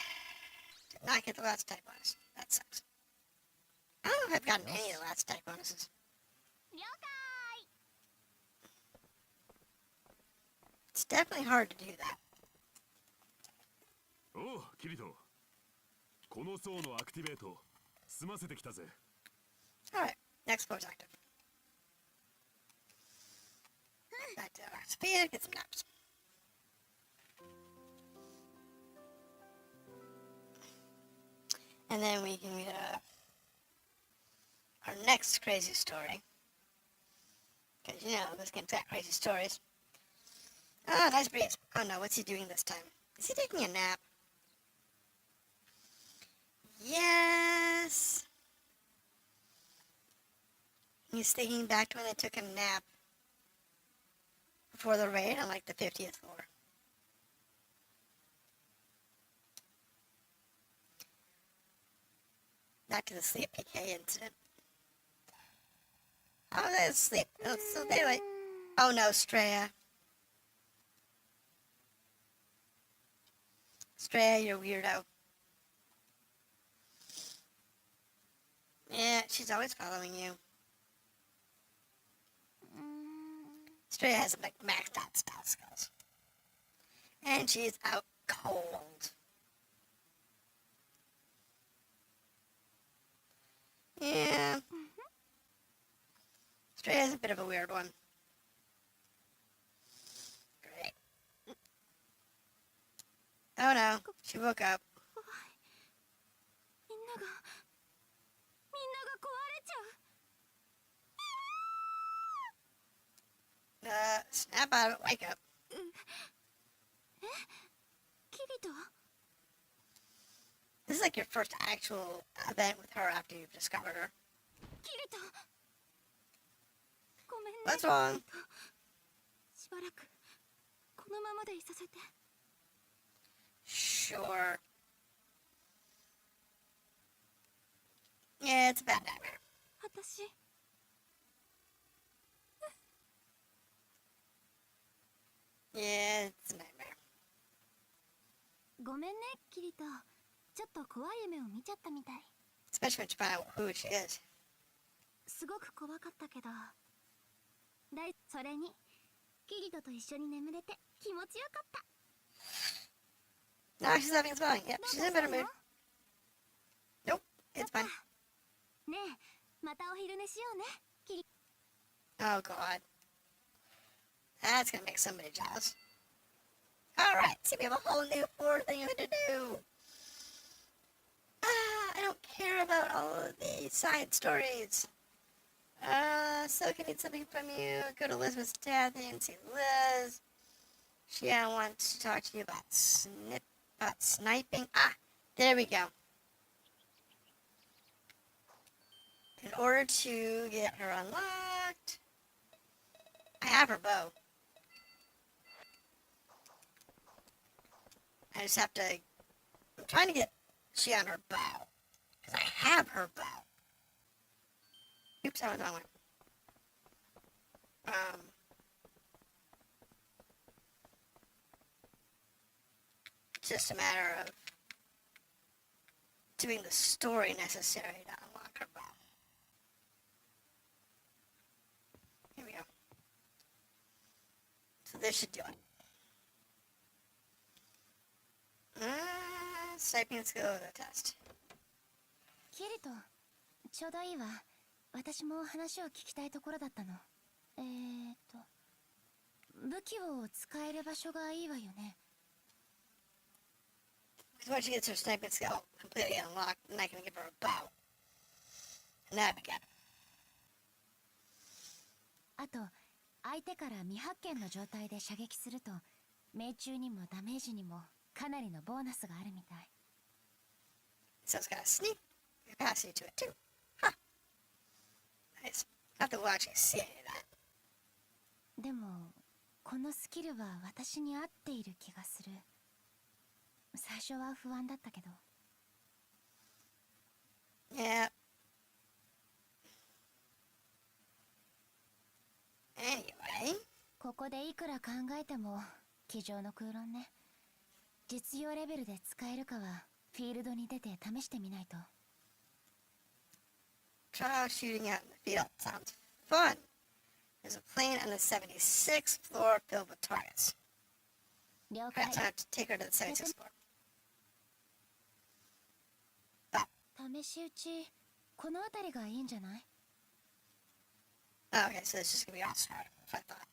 Did not get the last type bonus. That sucks. I don't know if I've gotten any of the last type bonuses. It's definitely hard to do that.
Oh, Kirito. この層のアクティベート済ませてきたぜ。
Alright, next floor is active. Back to our speed, get some naps. And then we can get our next crazy story. Because, you know, this game's got crazy stories. Oh, nice breeze. Oh no, what's he doing this time? Is he taking a nap? Yes! He's thinking back to when they took a nap before the raid on like the 50th floor. Back to the sleep PK incident. Oh, that's sleep. Oh, so daylight. Oh no, Strea. Strea, you're a weirdo. Yeah, she's always following you. Strea has like maxed out spell skills. And she's out cold. Yeah. Strea's a bit of a weird one. Great. Oh no, she woke up. Snap out of it, wake up. This is like your first actual event with her after you've discovered her. What's wrong? Sure. Yeah, it's a bad nightmare.
めんね、キリト。ちょっと怖い夢を見ちゃったみたい。
Especially when you find out who she is.
すごく怖かったけど。それに、キリトと一緒に眠れて気持ちよかった。
Now she's having fun. Yep, she's in a better mood. Nope, it's fine.
ねえ、またお昼寝しようね、キリ。
Oh god. That's gonna make somebody jealous. Alright, see, we have a whole new floor thing to do. I don't care about all of the side stories. So can I need something from you? Go to Elizabeth's dad and see Liz. She wants to talk to you about sniping. Ah, there we go. In order to get her unlocked, I have her bow. I just have to. I'm trying to get she on her bow because I have her bow. Oops, I went the wrong way. It's just a matter of doing the story necessary to unlock her bow. Here we go. So this should do it. Sniping skill test.
キリト、ちょうどいいわ。私も話を聞きたいところだったの。武器を使える場所がいいわよね。
Because once she gets her sniping skill completely unlocked, then I can give her a bow. And that again.
あと、相手から未発見の状態で射撃すると、命中にもダメージにもかなりのボーナスがあるみたい。
So it's got a sneak capacity to it too. Huh. Nice. Not that we'll actually see any of that.
でも、このスキルは私に合っている気がする。最初は不安だったけど。
Yeah. Anyway.
ここでいくら考えても、机上の空論ね。実用レベルで使えるかは、フィールドに出て試してみないと。
Trial shooting out in the field sounds fun. There's a plane on the 76th floor filled with targets.
了
Alright,
解。
so I have to take her to the 76th floor.
試し撃ち、この辺りがいいんじゃない？
Oh, okay, so this is gonna be awesome. That's what I thought.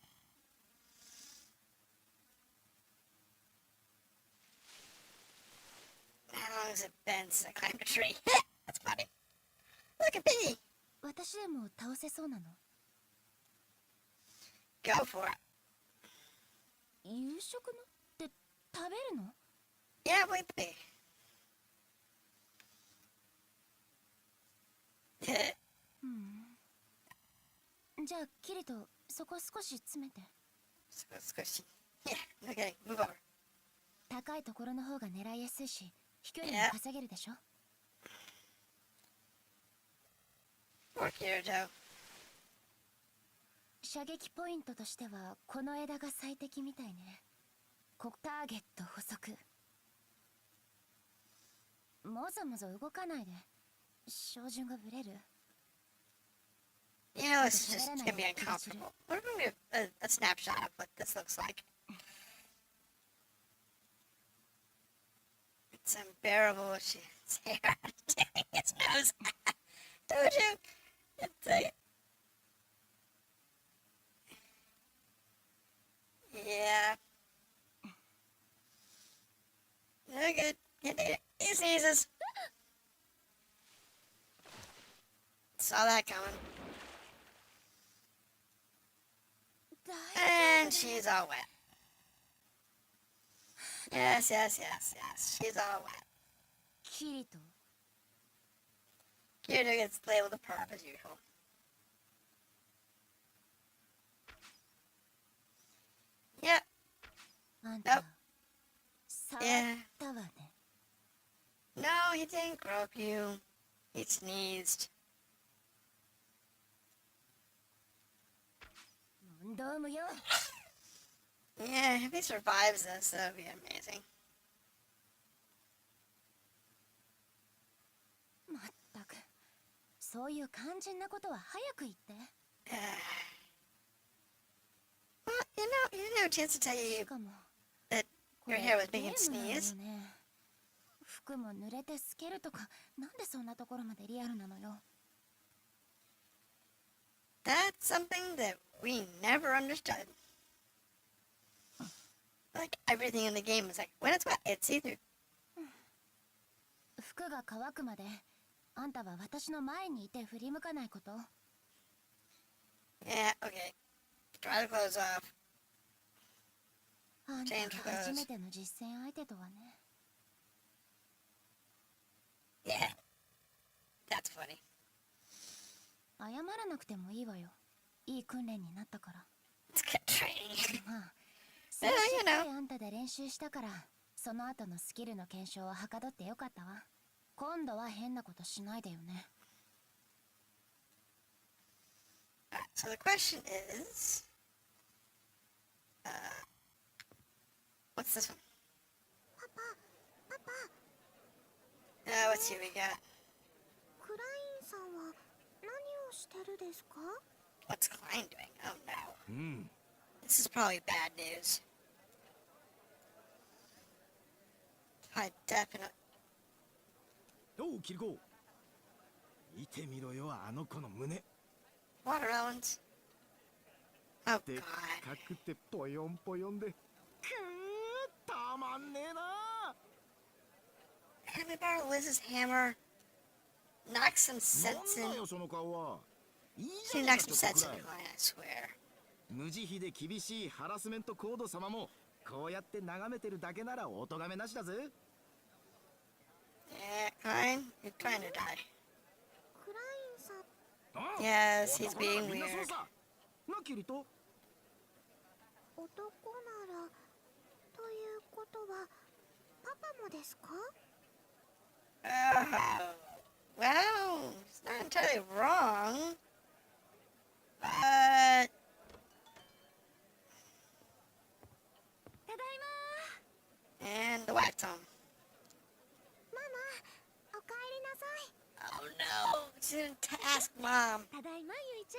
How long has it been since I climbed a tree? That's funny. Look at me.
私でも倒せそうなの？
Go for it.
夕食のって食べるの？
Yeah, wait me.
じゃあキリト、そこ少し詰めて。
Squishy. Yeah, no kidding. Move over.
高いところの方が狙いやすいし、飛距離も稼げるでしょ？
Poor Kirito.
射撃ポイントとしてはこの枝が最適みたいね。ターゲット補足。もぞもぞ動かないで。照準がブレる。
You know, this is just gonna be uncomfortable. What if we have a snapshot of what this looks like? It's unbearable what she's hair doing his nose. Told you. It's like... Yeah. No good. He sneezes. Saw that coming. And she's all wet. Yes, yes, yes, yes. She's all wet.
キリト。
Kirito gets labeled a perp as usual. Yep.
あんた、
Nope.
触っ
Yeah.
たわね。
No, he didn't grope you. He sneezed.
問答無用。
Yeah, if he survives this, that would be amazing.
そういう肝心なことは早く言って。
Well, you didn't have a chance to tell
し
you
かも
that
こ
your
れ
hair was
ゲ
making
ームなのよ
sneeze.
ね。服も濡れて透けるとか、なんでそんなところまでリアルなのよ。
That's something that we never understood. Like everything in the game is like, when it's wet, it's see-through.
服が乾くまであんたは私の前にいて振り向かないこと。
Yeah, okay. Dry the clothes off.
あんた
Change
が
clothes.
初めての実践相手とはね。
Yeah. That's funny.
謝らなくてもいいわよ。いい訓練になったから。
It's good training.
まあ、
Yeah,
最初
you
っ
know.
てあんたで練習したから、その後のスキルの検証ははかどってよかったわ。今度は変なことしないでよね。
Alright, so the question is, what's this one? Let's see what we got.
クラインさんは何をしてるですか？
What's Klein doing? Oh no.
うん
This is probably bad news. I definitely.
おうキリコ見てみろよあの子の胸
Watermelons. Oh
でっ
god.
かくてぽよんぽよんでくーたまんねえな
Can we borrow Liz's hammer? Knock some sense
なんだ
in.
よその顔はいいじ
She
ゃねえ
knocked
か
some
ちょっ
sense
と
into
くらい
Klein, I swear.
無慈悲で厳しいハラスメントコード様もこうやって眺めてるだけならお咎めなしだぜ
Yeah, Klein, you're trying to die.
クラインさん、
ああ
Yes, he's
男なら
being
みんなそう
weird.
さなキリト
男ならということはパパもですか？
Oh, well, it's not entirely wrong. But
ただいま
and the wax on.
ママ、おかえりなさい。
Oh no, she didn't ask mom.
ただいまゆいちゃ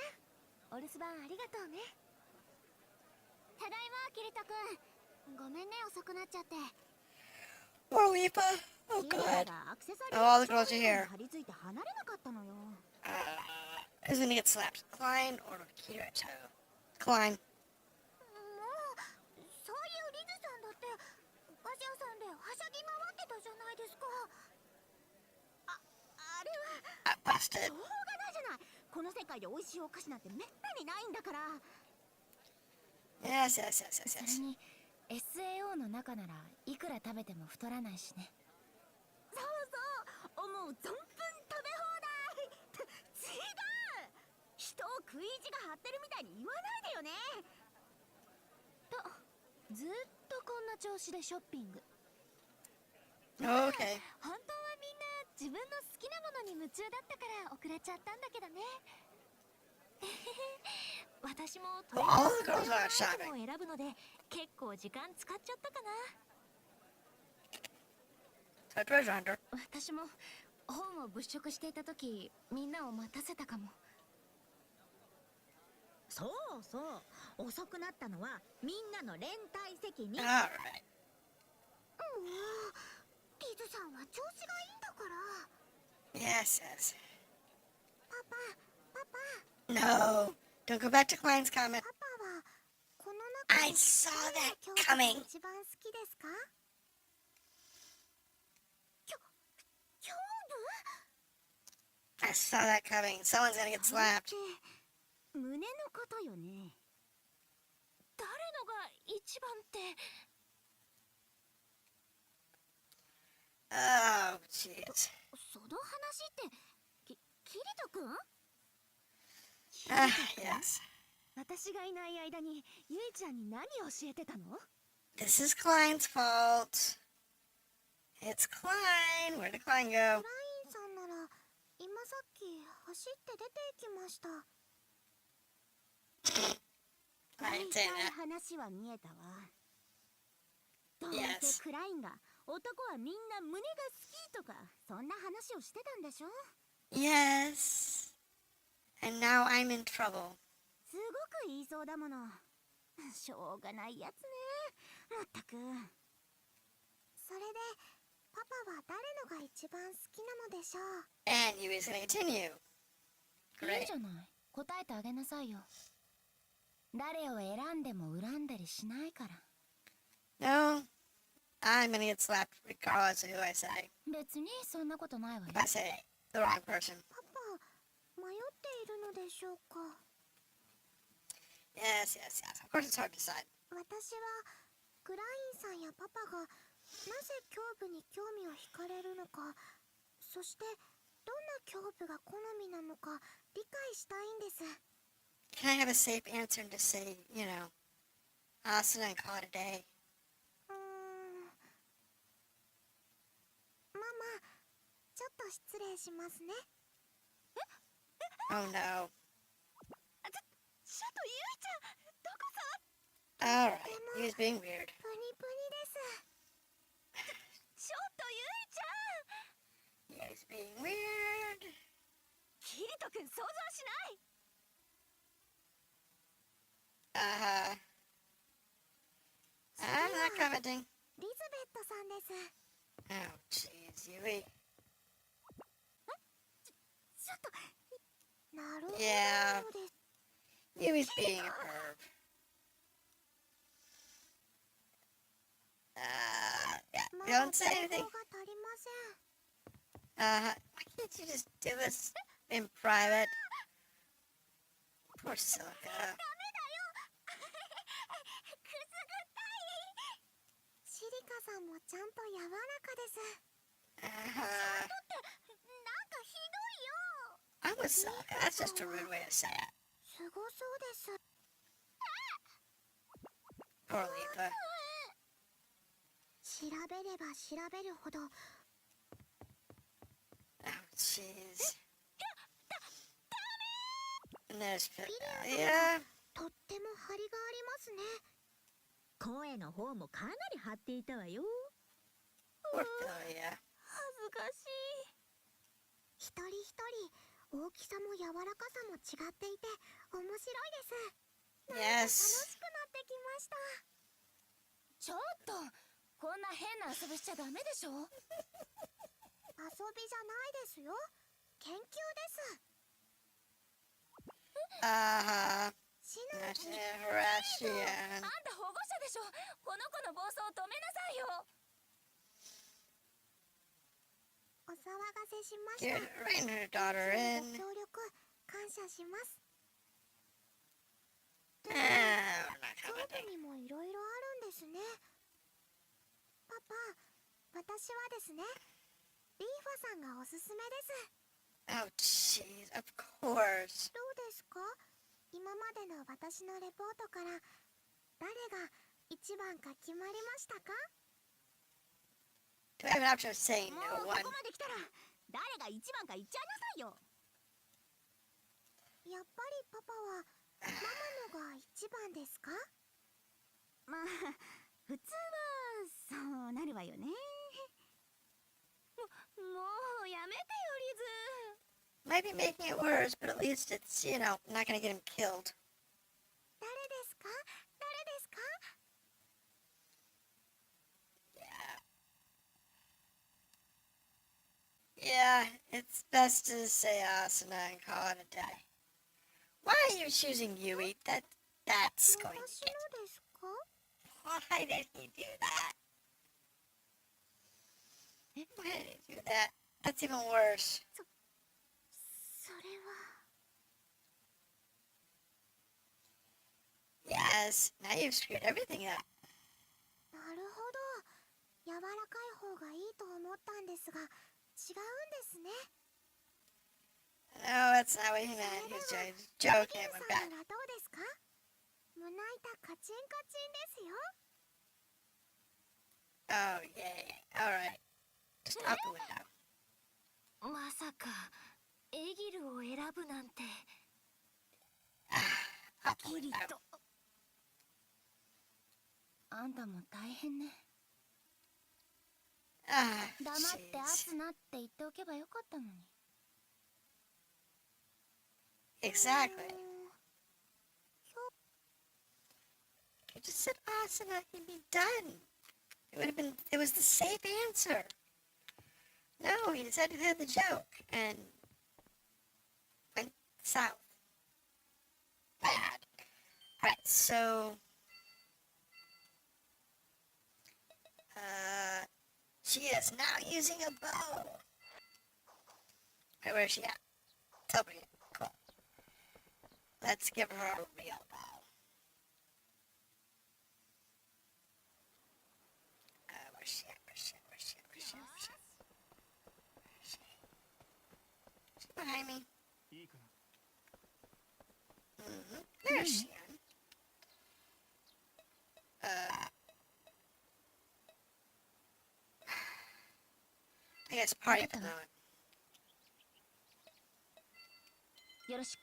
ん。お留守番ありがとうね。ただいまキリトくん。ごめんね遅くなっちゃって。
Poor Weepa. Oh
キリト
god.
がアクセサリ
Oh, all
ー
the girls are here.
張り付いて離れなかったのよ。
Who's gonna get slapped? Klein or Kirito? Klein.
もう、そういうリズさんだってお菓子屋さんではしゃぎ回ってたじゃないですか。あれは
I busted.
しょうがないじゃない。この世界で美味しいお菓子なんてめったにないんだから。
Yes, yes, yes, yes,
それ
yes.
に SAO の中ならいくら食べても太らないしね。
そうそう、思う存分食べ放題。違う、人を食い意地が張ってるみたいに言わないでよね。
とずっとこんな調子でショッピング。
Okay.
本当はみんな自分の好きなものに夢中だったから遅れちゃったんだけどね。私もとり
All
あ
the
え
girls
ず
are
アイ
shopping.
テムを選ぶので結構時間使っちゃったかな。
So treasure hunter.
私も本を物色していた時みんなを待たせたかも。
そうそう、遅くなったのはみんなの連帯責任。
All right.
もうリズさんは調子がいいんだから。
Yes, yes.
パパ、パパ、
No. Don't go back to Klein's comment.
パパはこの中
I
で
saw
どんな
that
教科が
coming.
一番好きですか？胸
I saw that coming. Someone's gonna get
部？それっ
slapped.
て胸のことよね。
誰のが一番って。
Oh, jeez.
その話ってキリトくん？
Yes.
私がいない間にゆいちゃんに何教えてたの？
This is Klein's fault. It's Klein. Where did Klein
ク
go?
ラインさんなら今さっき走って出て行きました。
I
大
didn't
体
say that.
話は見えたわ。どうせ
Yes.
クラインが男はみんな胸が好きとかそんな話をしてたんでしょ？
Yes. And now I'm in trouble.
すごく言いそうだもの。しょうがないやつね。まったく。それでパパは誰のが一番好きなのでしょう。
And you is gonna continue.
いいじゃない。答えてあげなさいよ。誰を選んでも恨んだりしないから。
No, I'm gonna get slapped regardless of who I say.
別にそんなことないわよ。
If I say the wrong person.
パパ、迷っているのでしょうか。
Yes, yes, yes. Of course it's hard to decide.
私はクラインさんやパパがなぜ胸部に興味を惹かれるのか、そしてどんな胸部が好みなのか理解したいんです。
Can I have a safe answer and just say, you know, Asuna and call it a day?
ママ、ちょっと失礼しますね。
Oh no.
ちょっとゆいちゃん、どこさ。
Alright, he was being weird.
プニプニです。ちょっとゆいちゃん。
He was being weird.
キリト君想像しない。
I'm not commenting.
リズベットさんです。
Oh, jeez, Yui.
ちょっとなるほど
Yeah.
です。
Yui's being a perv. Yeah, don't say anything.
が足りません。
Why can't you just do this in private? Poor Silica.
ダメだよ。くすぐったい。シリカさんもちゃんと柔らかです。なんかひどいよ。
I'm with Silica. That's just a rude way to say it.
すごそうです。
Poor Lipa.
調べれば調べるほど
Oh, jeez. And there's Philia.
とっても張りがありますね。声の方もかなり張っていたわよ。
Poor Philia.
恥ずかしい。一人一人大きさも柔らかさも違っていて面白いです。
Yes.
楽しくなってきました。
ちょっとこんな変な遊びしちゃダメでしょ。
遊びじゃないですよ。研究です。 シヌ
That's
あん
Russian.
た保護者でしょ。この子の暴走を止めなさいよ。
お騒がせしまし
Get
た。
right her daughter
ご
in.
協力感謝します。
We're not
胸部
commenting.
にもいろいろあるんですね。パパ、私はですね、リーファさんがおすすめです。
Oh, jeez. Of course.
どうですか？今までの私のレポートから誰が一番か決まりましたか？
Do I have an option of saying
も
no
う
one?
ここまで来たら誰が一番か言っちゃいなさいよ。やっぱりパパはママのが一番ですか？まあ普通はそうなるわよね。もうやめてよリズ。
Might be making it worse, but at least it's, you know, not gonna get him killed.
誰ですか？誰ですか？
Yeah, it's best to say Asuna and call it a day. Why are you choosing Yui? That's going to
私
get...
のですか？
Why did he do that? Why did he do that? That's even worse.
それは
Yes, now you've screwed everything up.
なるほど。柔らかい方がいいと思ったんですが違うんですね。
No, that's not what he meant. He was just joking.
リ
It
ズ
went
さ
back.
んならどうですか？胸板カチンカチンですよ。
Oh, yay. Alright. Just out the window.
まさかエギルを選ぶなんて。
Out the
キリ
window.
ト。あんたも大変ね。
Ah,
黙って
jeez.
アツなって言っておけばよかったのに。
Exactly. You just said Asuna, he'd be done. It would have been, it was the safe answer. No, he decided to have the joke and went south. Bad. Alright, so she is now using a bow. Wait, where is she at? It's over here. Cool. Let's give her a real bow. Where's she at? Where's she at? Where's she at? Where's she at? Where's she at? Where's she? She's behind me. There's she at. I guess party for the moment.
よろしく。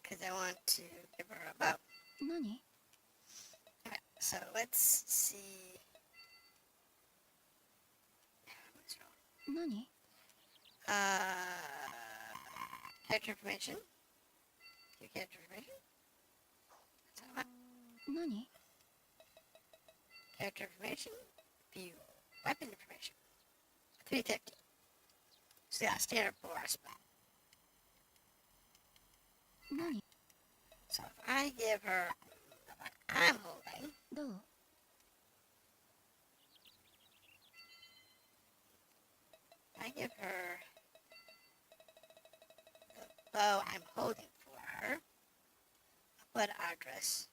Because I want to give her a bow.
何？
Alright, so let's see. What's wrong?
何？
Character information. Your character information. That's what I want.
何？
Character information. View. Weapon information. 350. So yeah, standard for our spell.
何？
So if I give her what I'm holding,
どう？
I give her the bow I'm holding for her. I'll put address.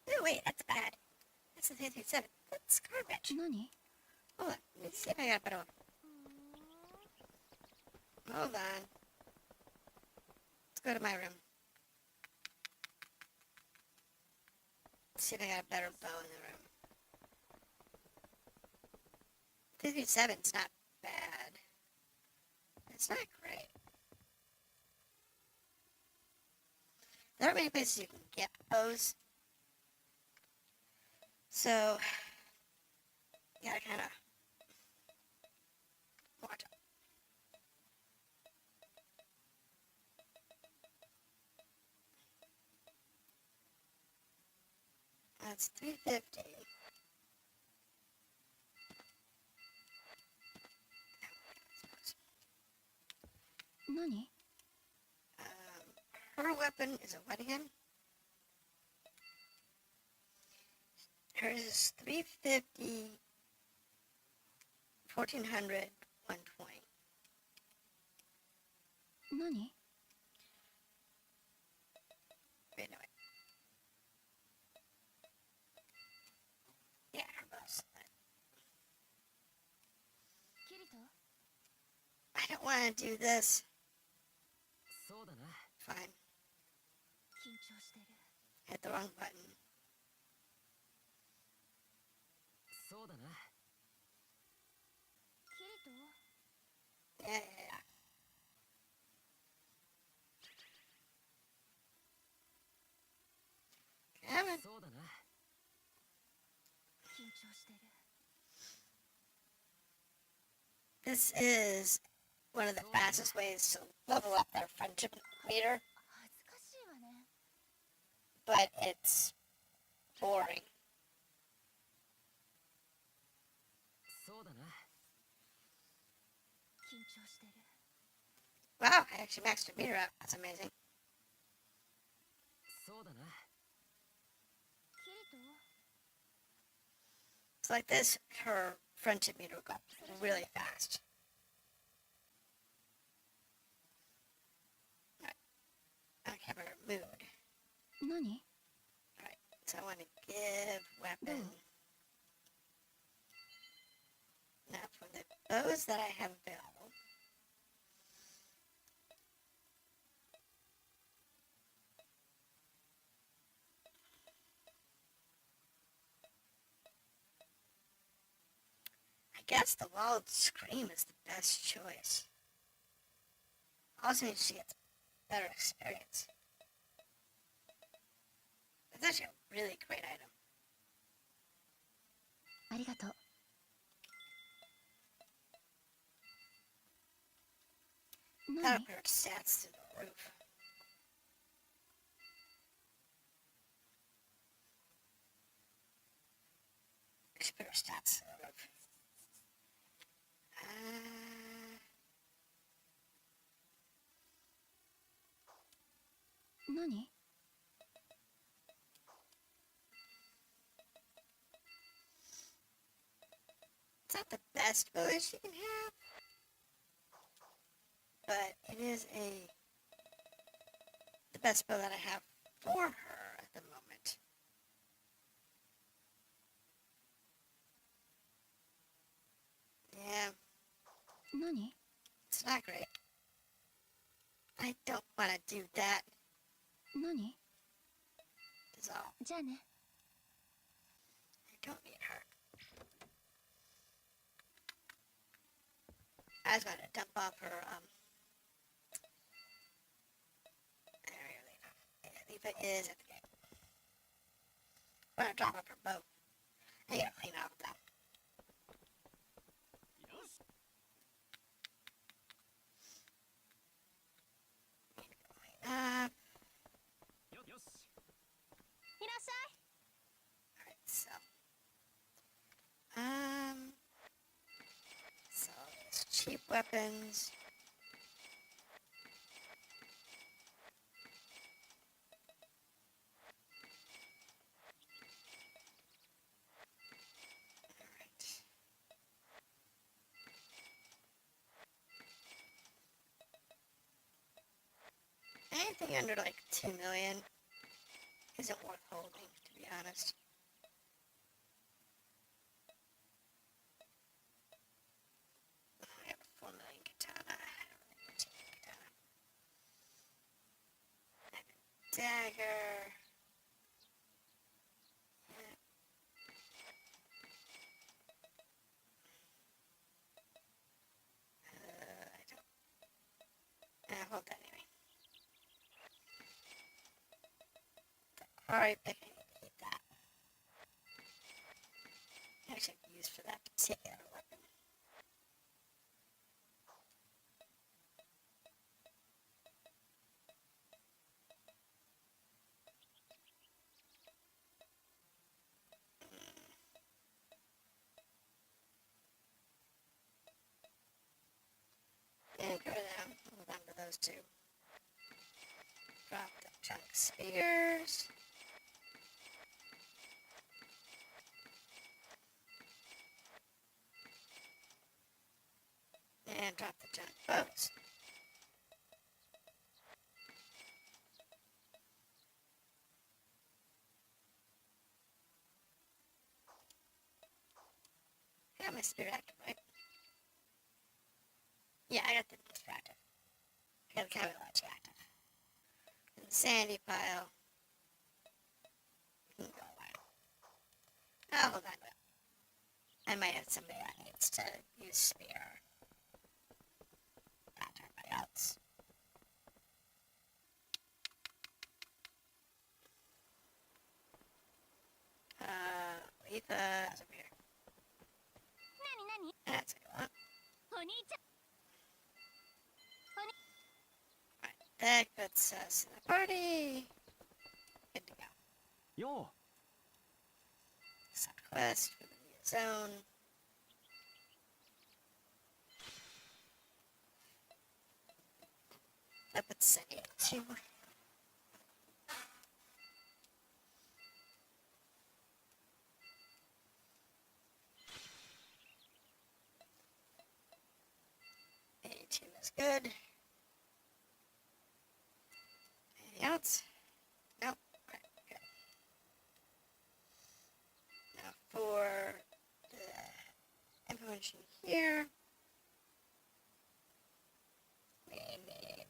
No, wait, that's bad. That's the 337. That's garbage.
何？
Hold on. Let me see if I got a better one. Hold on. Let's go to my room. Let's see if I got a better bow in the room. 337's not bad. It's not great. There aren't many places you can get bows. So, you gotta kind of watch out. That's 350.
何？
Her weapon is a what again? Hers is 350, 1400, 120.
何？
Wait, no, wait. Yeah, her bow's.
キリト？
I don't want to do this.
そうだな。
Fine.
緊張してる。
Hit the wrong button.
そうだな。
キリト？
Yeah, yeah, yeah. Come on.
そうだな。
緊張してる。
This is one of the fastest ways to level up their friendship meter,
恥ずかしいわね。
but it's boring.
そうだな。
緊張してる。
Wow, I actually maxed her meter out. That's amazing.
そうだな。
キリト？
So like this, her friendship meter will go up really fast. Alright. I have her mood.
何？
Alright, so I want to give weapon. Now for the bows that I have available. I guess the walled scream is the best choice. Also means she gets better experience. It's actually a really great item.
ありがとう。
That'll
何？
put her stats through the roof. should put our stats up.
Nani?
It's not the best bow she can have, but it is the best bow that I have for her at the moment. Yeah,
Nani?
it's not great. I don't want to do that.
何
Is all.
じゃあね
I don't need her. I was going to dump off her, there we go, Leva. Yeah, Leva is at the game. I'm going to drop off her bow. I gotta clean off that. Alright, so. So, it's cheap weapons. Alright. Anything under like 2 million isn't worth holding, to be honest. I have a 4 million katana. I don't really want to take a katana. I have a dagger. Yeah. I don't. Hold that anyway. Alright, I can keep that. Actually, I can use for that particular weapon. And go to them. Hold on to those two. Drop the chunk spears. And drop the giant bows. I got my spear active, right? Yeah, I got the spear active. I got the camouflage active. And the sandy pile. Can go away. Oh, hold on. I might have somebody that needs to use spear. Not everybody else. Vita is over here. That's what I want. Alright, that puts us in the party. Good to go.
Yo,
Side quest for the new zone. That puts Sandy at 2. A2 is good. Anything else? Nope. Alright, good. Now for the information here, we need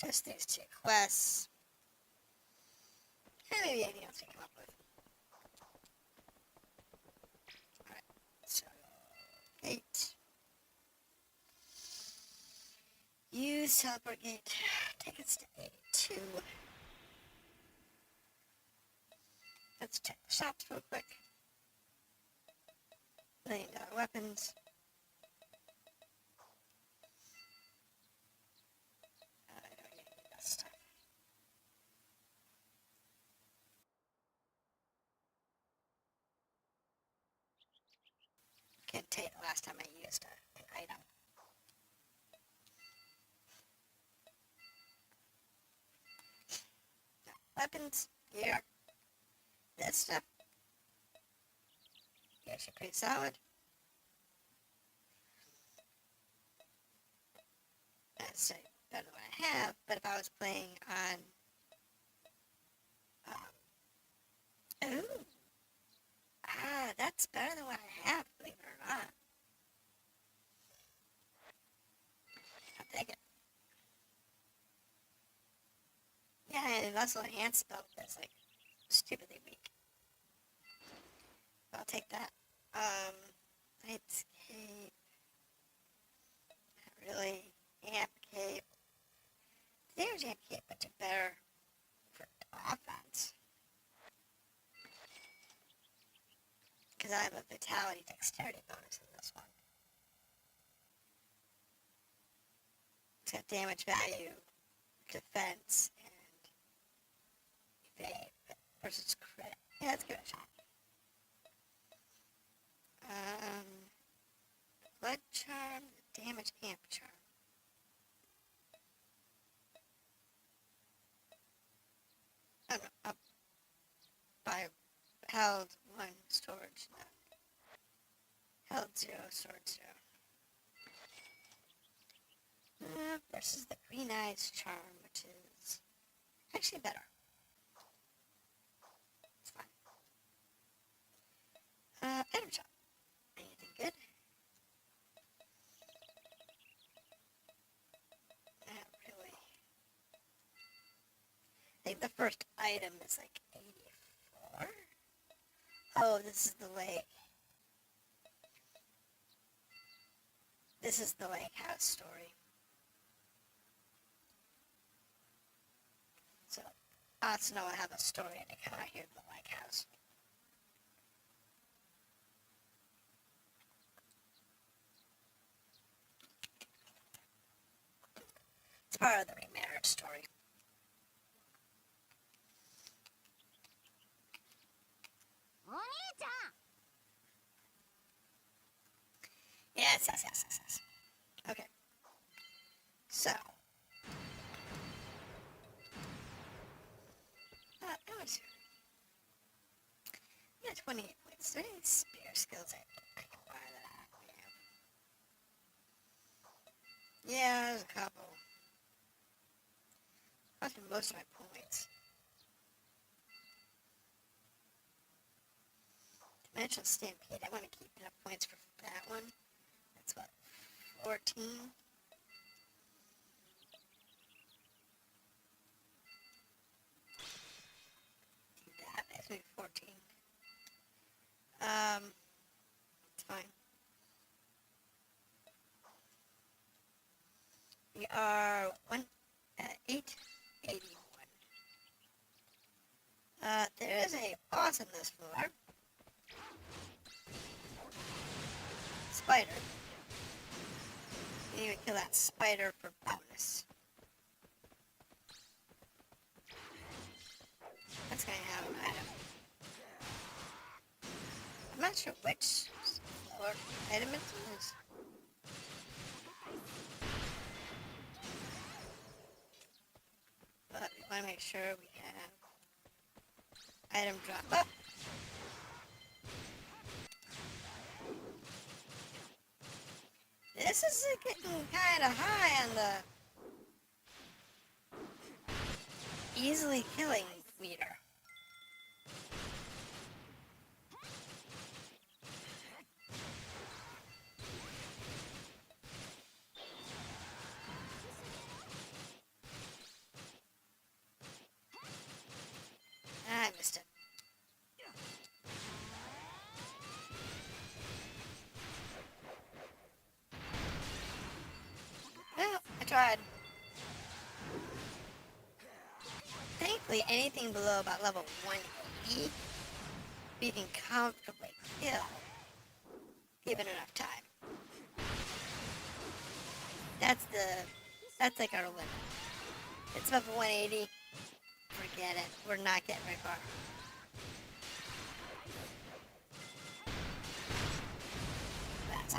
just these 2 quests. And maybe anything else we come up with. Alright, so 8. Use teleport gate. Take us to A2. Let's check the shops real quick. $1 million weapons. I don't need that stuff. tell you the last time I used an item. No, weapons, gear, this stuff. Yeah, actually pretty solid. That's better than what I have, but if I was playing on ooh. That's better than what I have, believe it or not. I'll take it. Yeah, and muscle enhanced spell that's like stupidly weak. I'll take that. Nightscape. Not really. Amp cape. There's amp cape, but it's better for offense. Because I have a vitality dexterity bonus in this one. It's got damage value, defense, and evade versus crit. Yeah, let's give it a shot. Blood charm, damage amp charm. Oh no, up by held 1 storage none. Held 0 storage 0. Versus the green eyes charm, which is actually better. It's fine. Item shop. Anything good? Not really. I think the first item is like 84. Oh, this is the lake. This is the lake house story. So, I also know I have a story to come out here in the lake house. It's part of the remarriage story. Yes. Okay. So. How much? I got 28 points. Is there any spear skills I can buy that I have? Yeah, there's a couple. Cost me most of my points. Dimensional Stampede. I want to keep enough points for that one. That's what? 14? That makes me 14. It's fine. We are 881. There is a boss on this floor. Spider. You need to kill that spider for bonus. That's gonna have an item. I'm not sure which floor item it is. But we want to make sure we have item drop up. This is getting kind of high on the easily killing meter. I missed it. Well, I tried. Thankfully, anything below about level 180, we can comfortably kill, given enough time. That's like our limit. It's above 180, forget it. We're not getting very far.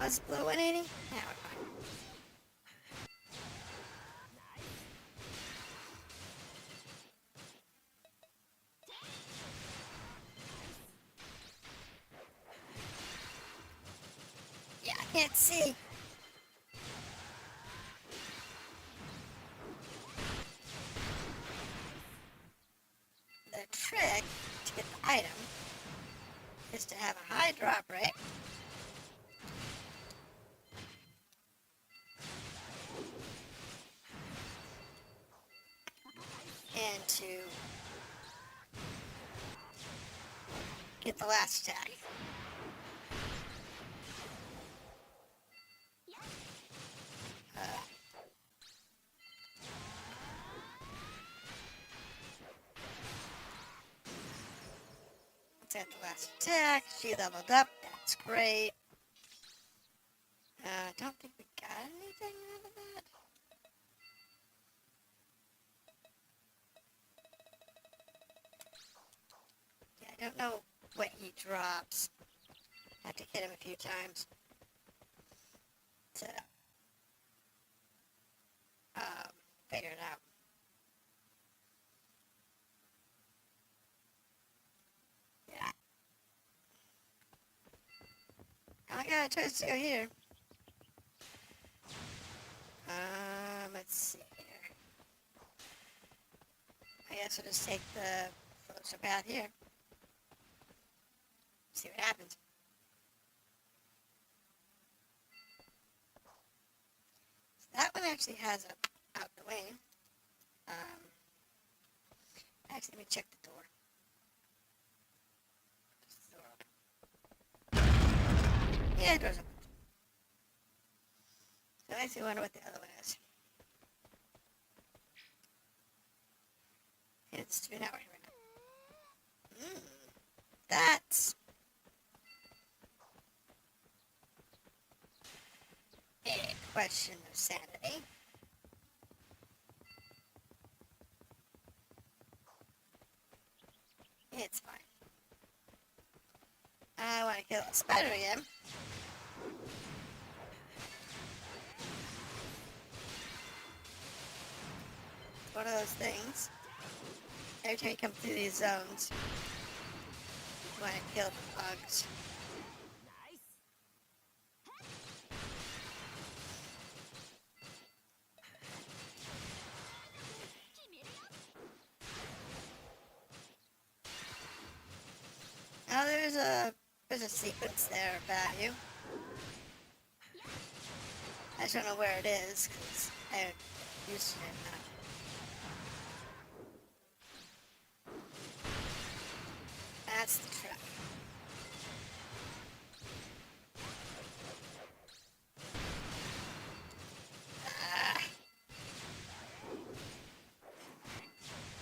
was it below 180? Yeah, we're fine. Yeah, I can't see. The trick to get the item is to have a high drop rate. And to get the last attack. Let's get the last attack. She leveled up. That's great. I don't think we got anything out of that. Yeah, I don't know what he drops. I have to hit him a few times to figure it out. Yeah. I got a choice to go here. Let's see here. I guess we'll just take the closer path here. See what happens. So that one actually has a out the way. Actually, let me check the door. Is the door open? Yeah, the door's open. So I actually wonder what the other one is. It's 2 hours right now. That's a question of sanity. It's fine. I want to kill a spider again. It's one of those things. Every time you come through these zones, you want to kill the bugs. Now there's a sequence there of value. I just don't know where it is because I haven't used it enough. That's the trap.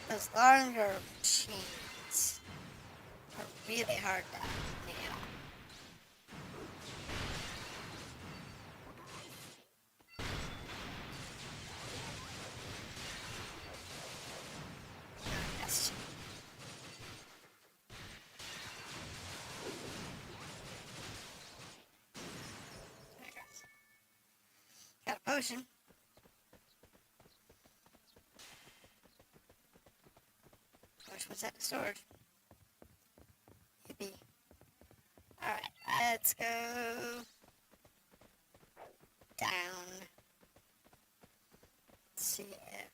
Those larger chains are really hard to nail. Yes. There it goes. Got a potion. What's that to storage? Yippee. Alright, let's go down. Let's see if...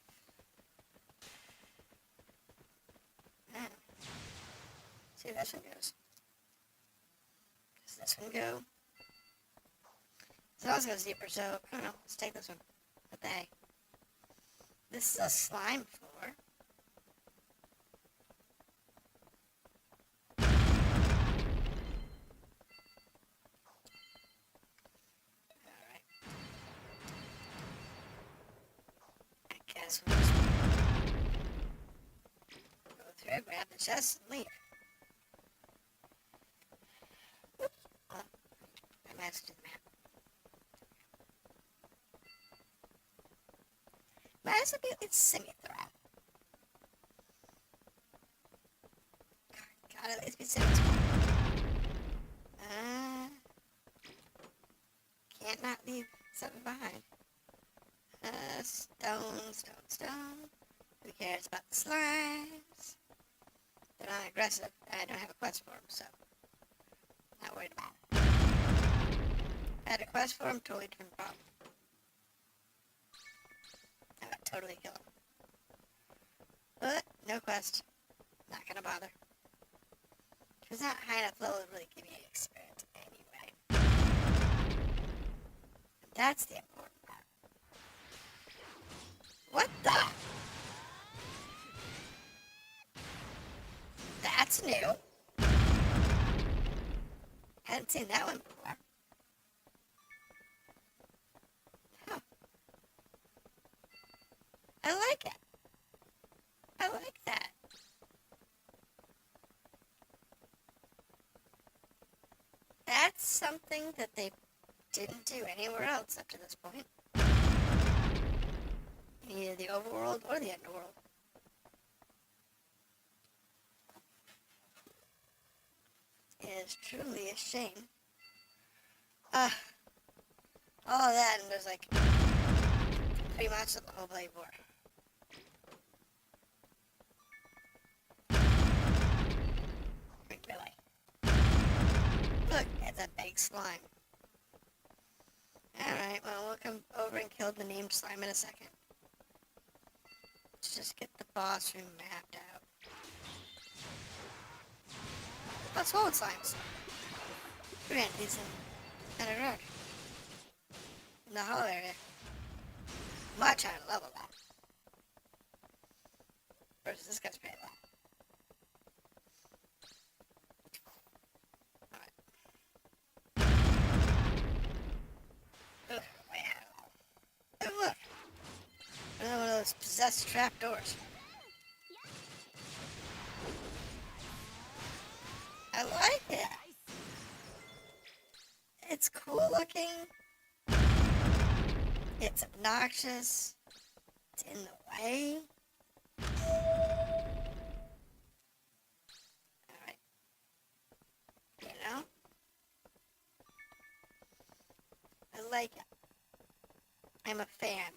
see how this one goes. Does this one go? So I was goes deeper, so I don't know. Let's take this one. What the heck? This is a slime floor. Guess we'll just go through, grab the chest, and leave. Oops. Oh, I matched to the map. Might as well be at least semi-threat. Gotta at least be semi-threat. can't not leave something behind. Stone. Who cares about the slimes? They're not aggressive. I don't have a quest for them, so not worried about it. If I had a quest for them, totally different problem. I would totally kill them. But no quest. Not gonna bother. It's not high enough level to really give me experience anyway. That's the important part. What the? That's new. Hadn't seen that one before. Huh. I like it. I like that. That's something that they didn't do anywhere else up to this point. In either the overworld or the underworld. It is truly a shame. All of that, and there's like 3 months of the whole Blade War. Really? Look, it's a big slime. Alright, well, we'll come over and kill the named slime in a second. Let's just get the boss room mapped out. Let's hold slimes. We're gonna need some kind of road. In the whole area. Much higher level that. Versus this guy's pretty low. Alright. Ugh, way out of level. Oh, look. Another one of those possessed trapdoors. I like it. It's cool looking. It's obnoxious. It's in the way. Alright. You know? I like it. I'm a fan.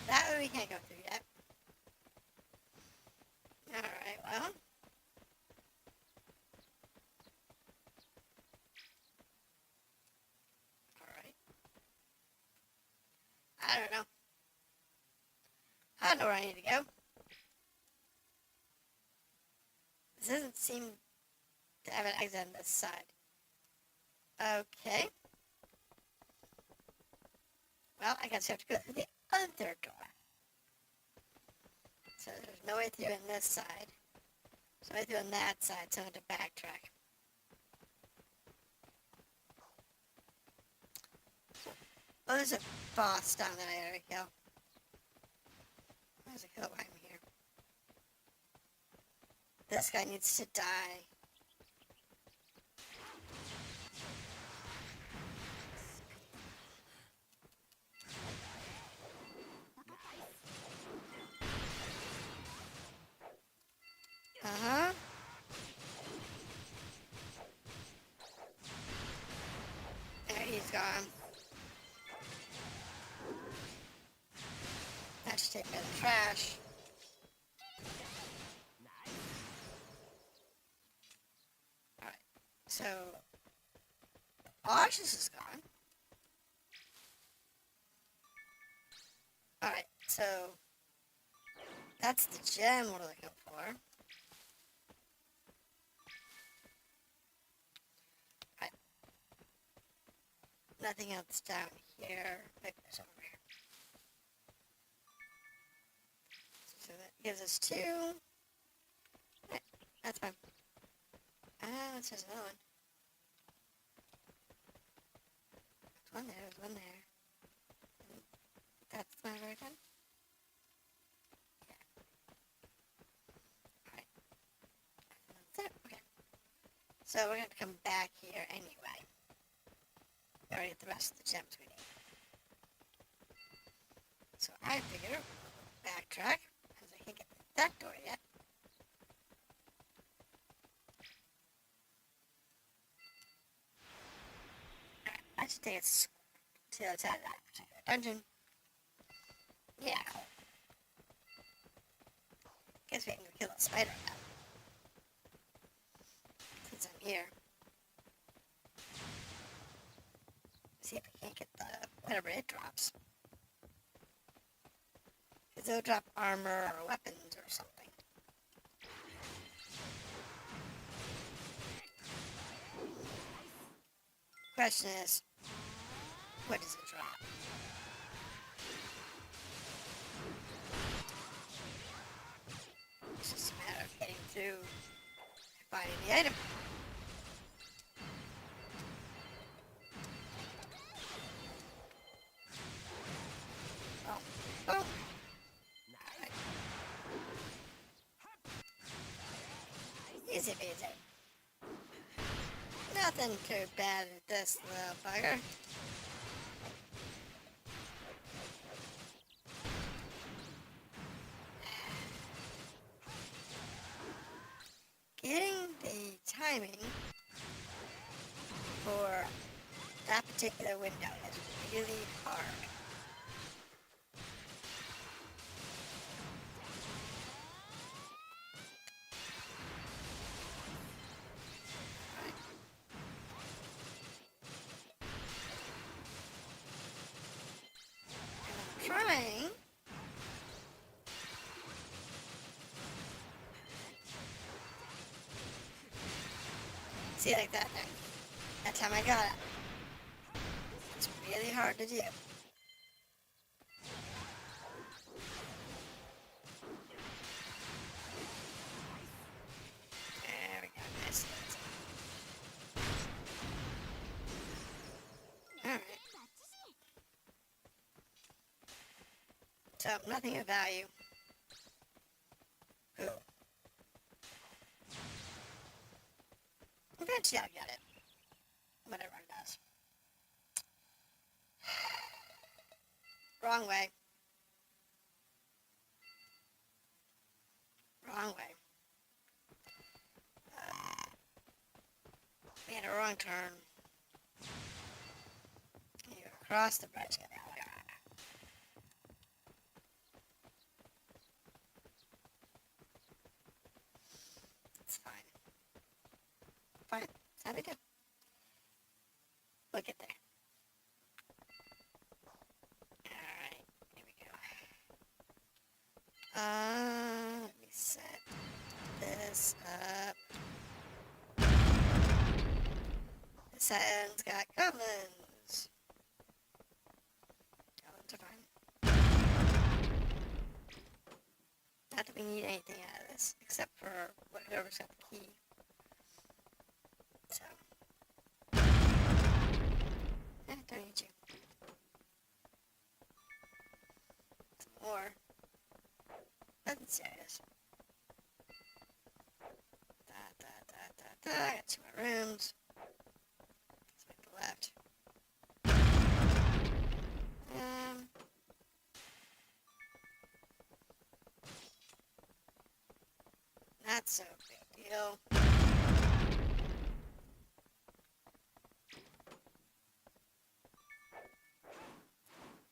That way we can't go through yet. Alright, well. Alright. I don't know. I don't know where I need to go. This doesn't seem to have an exit on this side. Okay. Well, I guess you have to go through the other door. So there's no way through on this side. There's no way through on that side, so I have to backtrack. Oh, there's a boss down that I gotta kill. There's a kill behind me here. This guy needs to die. Uh-huh. There, he's gone. That should take me to the trash. Alright, so Arches is gone. Alright, so that's the gem we're looking for. Nothing else down here. Maybe there's over here. So that gives us 2. Right, that's fine. Let's just another one. There's one there, there's one there. That's my very done. Yeah. Alright. That's it. Okay. So we're going to come back here anyway. We already get the rest of the gems we need. So I figure, backtrack, because I can't get that door yet. it's to the outside of that particular dungeon. Yeah, cool. Guess we can go kill a spider now. Since I'm here. See if we can't get the whatever it drops. Because it'll drop armor or weapons or something. Question is, what does it drop? It's just a matter of getting through and finding the item. Oh. Oh. Alright. Easy peasy. Nothing too bad at this little bugger. Getting the timing for that particular window is really hard. Trying. See, like that thing. That time I got it. It's really hard to do. There we go. Nice. Alright. So, nothing of value. Ooh. Eventually I'll get it. Whatever it does. Wrong way. Wrong way. Made a wrong turn. You're across the bridge. It's fine. Fine. That's how we do. We'll get there. Alright. Here we go. Let me set this up. This end's got goblins. Goblins are fine. Not that we need anything out of this, except for whoever's got the key. So. Don't need you. Some more. Nothing serious. I got 2 more rooms. Let's make the left. Not so big deal.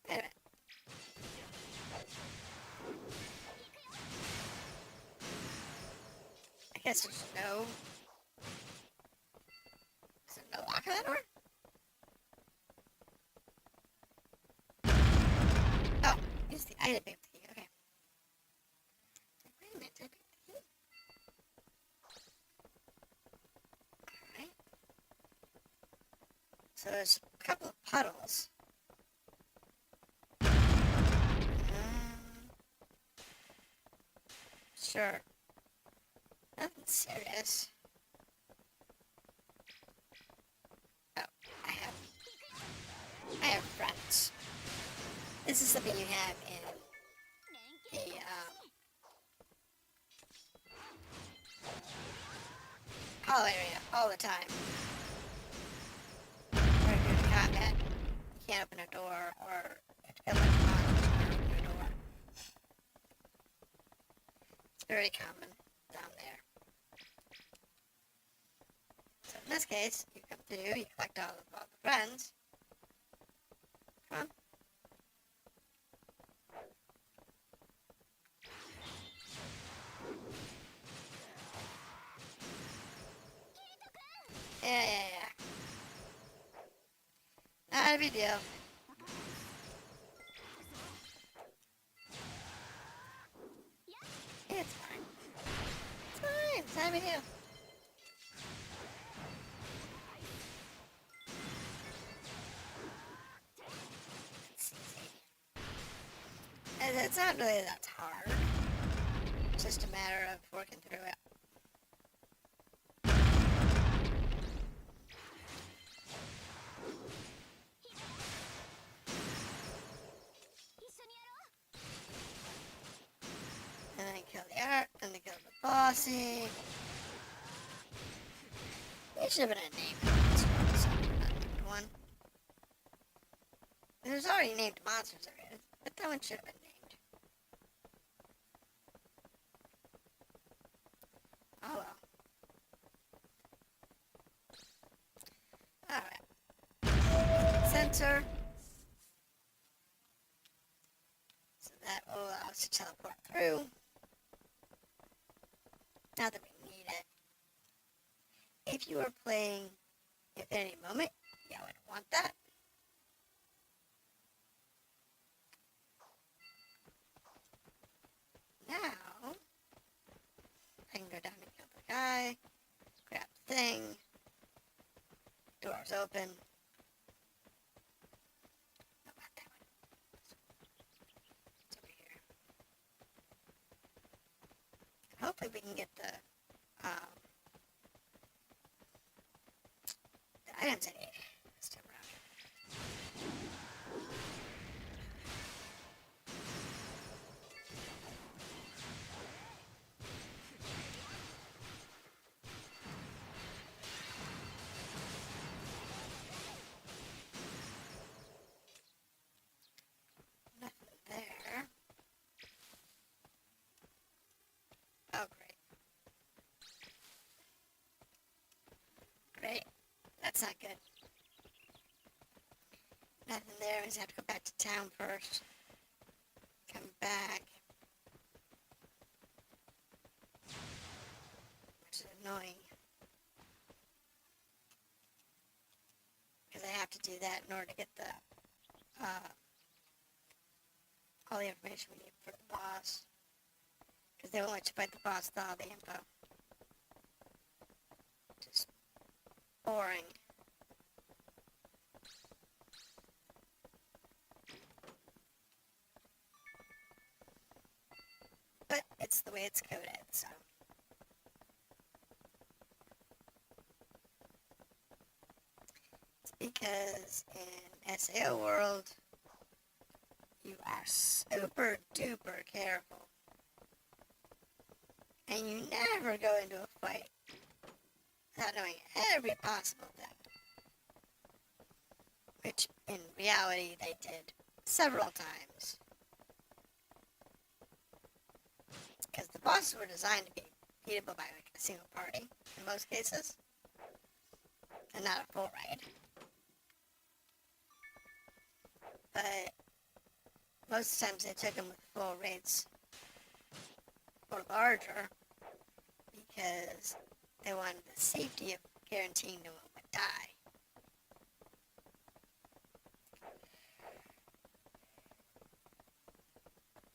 Wait a minute. I guess there's no... Is there no lock on that door? Oh, use the item pick the key. Okay. Wait a minute, did I pick the key? Alright. So there's a couple of puddles. Sure. Nothing serious. Oh, I have friends. This is something you have in the hall area all the time. Where you're in combat, you can't open a door, or you have to kill a bunch of monsters to open a door. It's very common down there. So in this case, you come through, you collect all the friends, big deal. It's fine. It's fine. It's not a big deal. It's not really that hard. It's just a matter of working through it. And then kill the art, and then kill the bossy. It should have been a name. Not one. There's already named monsters already, but that one should have been named. Oh well. Alright. Sensor. So that will allow us to teleport through. Not that we need it. If you are playing Infinity Moment, you would want that. Now, I can go down and kill the guy, grab the thing, doors open. No, not that one. It's over here. Hopefully we can get the items I need this time around. Nothing there. Oh, great. Great. That's not good. Nothing there. We just have to go back to town first. Come back. Which is annoying. Because I have to do that in order to get the all the information we need for the boss. Because they won't let you fight the boss with all the info. Just boring. But it's the way it's coded, so. It's because in SAO world, you are super duper careful. And you never go into a fight without knowing every possible thing. Which, in reality, they did several times. Because the bosses were designed to be beatable by like a single party, in most cases. And not a full raid. But most times they took them with full raids or larger because they wanted the safety of guaranteeing no one would die.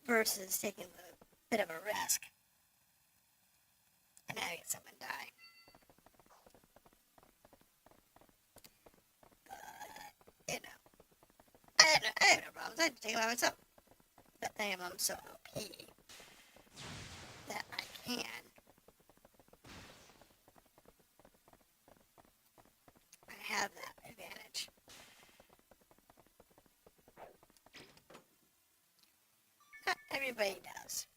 Versus taking the bit of a risk and having someone die. But, you know, I have no problems. I take it by myself. But I am so OP that I can. I have that advantage. Not everybody does.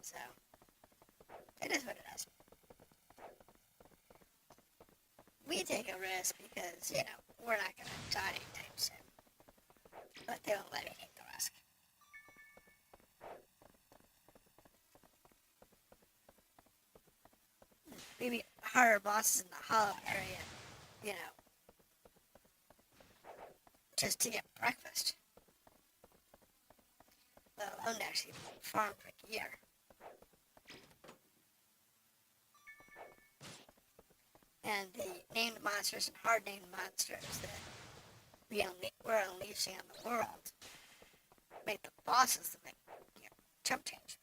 So, it is what it is. We take a risk because, you know, we're not going to die anytime soon. But they won't let me take the risk. Maybe harder bosses in the hollow area, you know, just to get breakfast. Let alone to actually farm for gear. and the named monsters and hard named monsters that we're unleashing on the world make the bosses that make, chump change.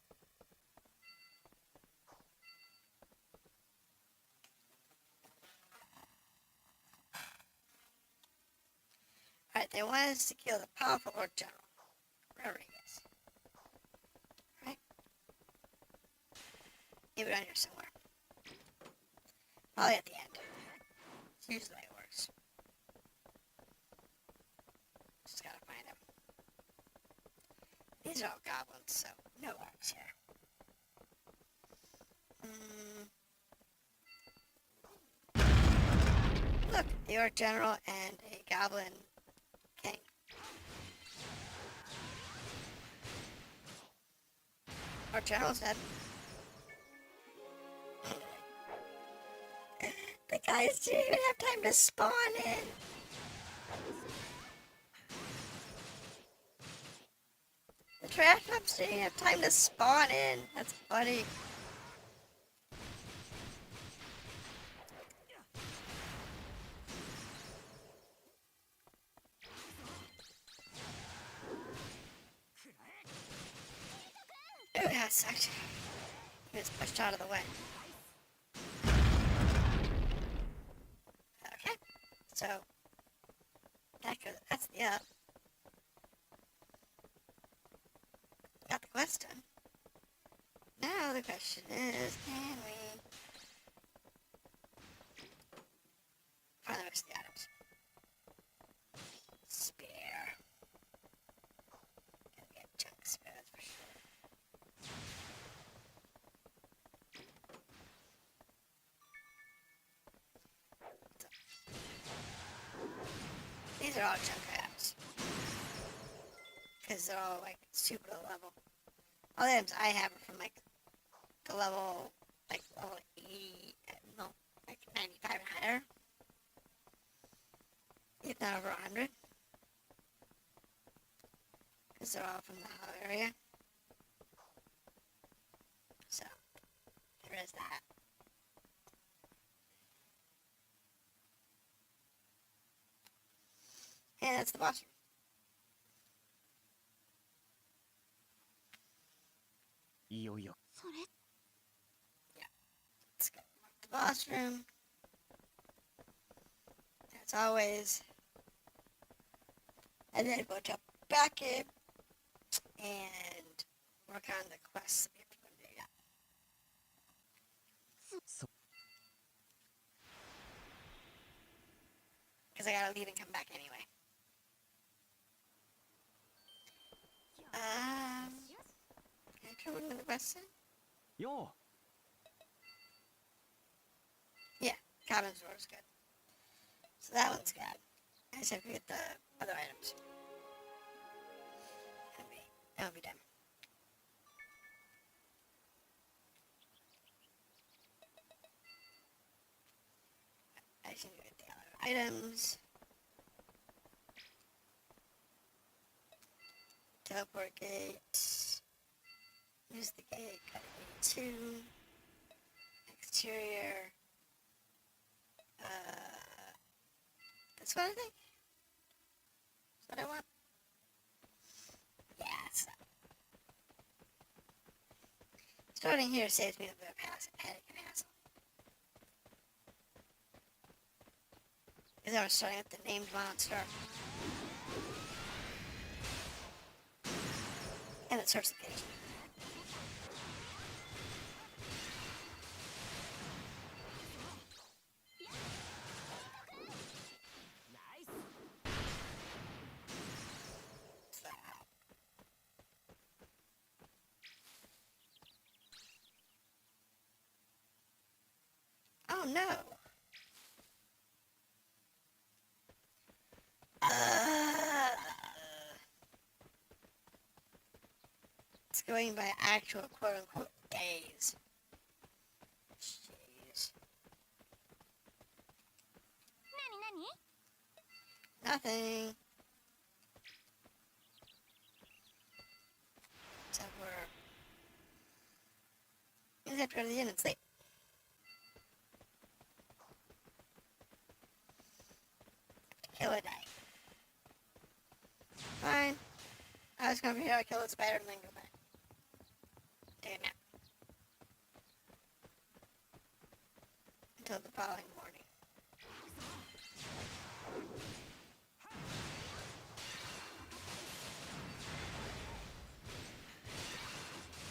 Alright, they want us to kill the powerful Lord General, wherever he is. Right? Leave it on here somewhere. Probably at the end. It's usually the way it works. Just gotta find him. These are all goblins, so no orcs here. Look, the orc general and a goblin king. Orc general's dead. The guys didn't even have time to spawn in. The trash mobs didn't even have time to spawn in. That's funny. Oh, that sucked. He was pushed out of the way. Okay, so that's the up. Got the quest done. Now the question is, can we find the rest of the items? Spear. Gotta get a chunk of spear, that's for sure. So, these are all chunk items. Because they're all like super low level. All the items I have are from like the level, like level 80, no, like 95 and higher. If not over 100. Because they're all from the hollow area. So, there is that. And that's the boss room. Yeah, let's go mark the boss room. As always. And then we'll jump back in and work on the quests that we have to go do. Yeah. Because I gotta leave and come back anyway. Can I try one of the quests then?
Yo.
Yeah, Cabin's Door is good. So that one's good. I just have to get the other items. That'll be done. I just need to get the other items. Teleport gate. Use the gate. Got 82. Exterior. That's what I think. That's what I want. Yeah, it's that. Starting here saves me a bit of headache and hassle. Because I was starting with the named monster. And the source location. Oh no. It's going by actual quote-unquote days. Jeez. Nothing. Except we just have to go to the inn and sleep. Come here, I'll kill the spider and then go back. Take a nap. Until the following morning.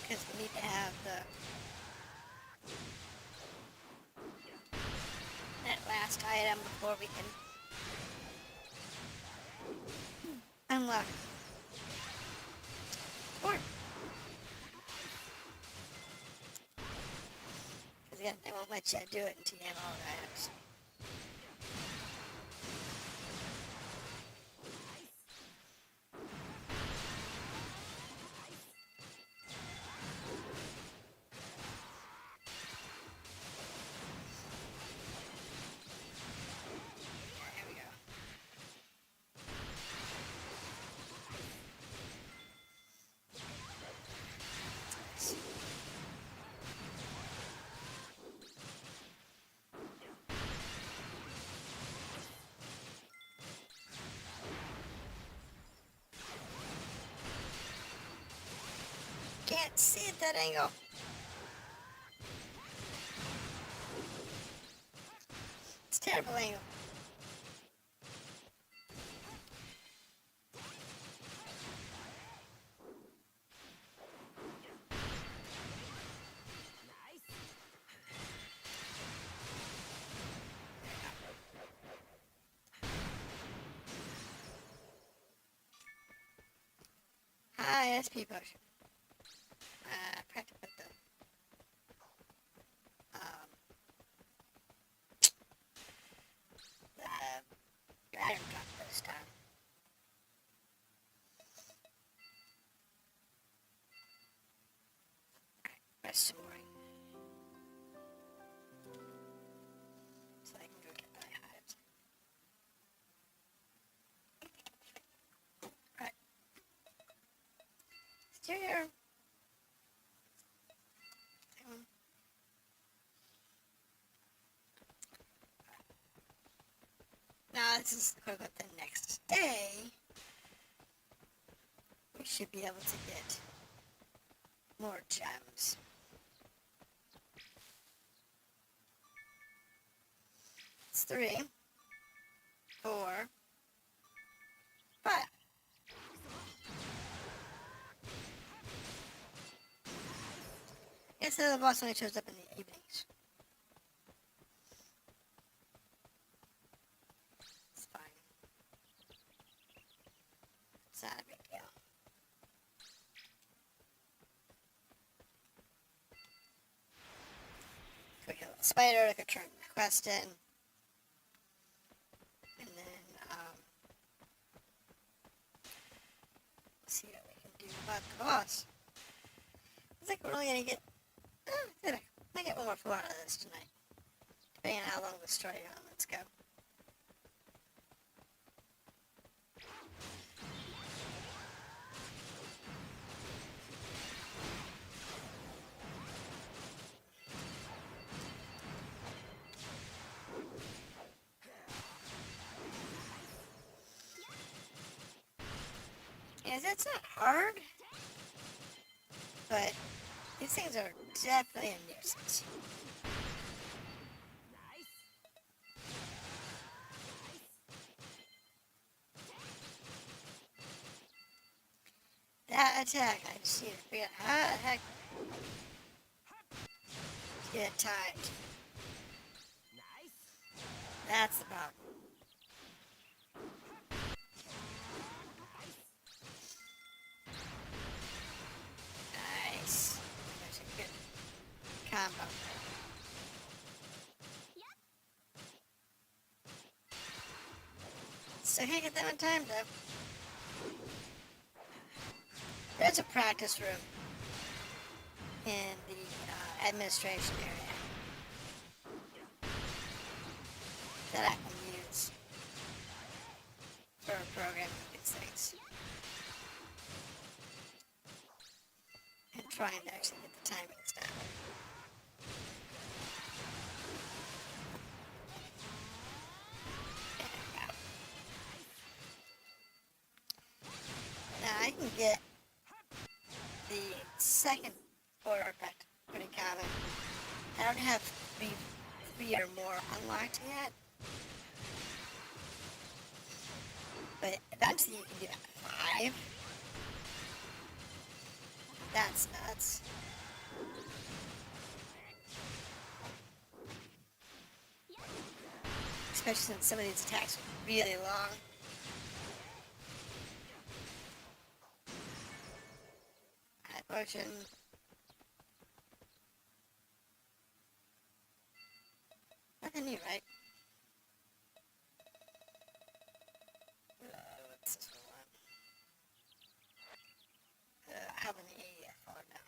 Because we need to have that last item before we can unlock Or because again, they won't let you do it until you have all the items. There we go. Can't see at that angle. It's a terrible angle. High SP potion. I have to put the item drop this time. Restoring. So I can go get my hives. Right. Still here. Now this is quote unquote the next day. We should be able to get more gems. It's 3, 4, 5. Guess the boss only shows up in the evenings. It's fine. It's not a big deal. Go kill the spider, I could turn the quest in. And then, see what we can do about the boss. I think we're only gonna get, I might get one more floor out of this tonight. Depending on how long the story on. Let's go. Yes, it's not hard, but these things are definitely a nuisance. That attack, I just need to figure out how the heck to get it timed. That's the problem. Nice. That's a good combo. Still can't get that one timed though. There's a practice room in the administration area that I can use for programming these things. And trying to actually get the timings down. There we go. Now I can get second floor effect, pretty common. I don't have three or more unlocked yet. But eventually you can do that. 5. That's nuts. Especially since some of these attacks are really long. High potion. Nothing new, right? What's this one? How many floor now?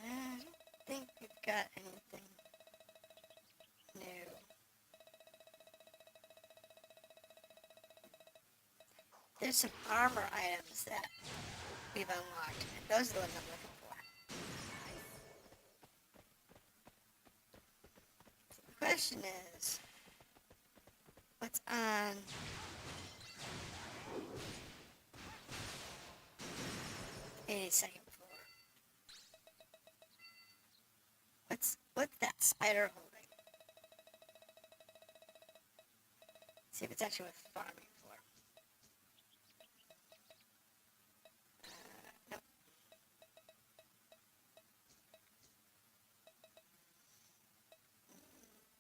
I don't think we've got anything new. There's some armor items that we've unlocked, and those are the ones I'm looking for. So the question is, what's on 82nd floor? What's that spider holding? See if it's actually with farming floor. Nope.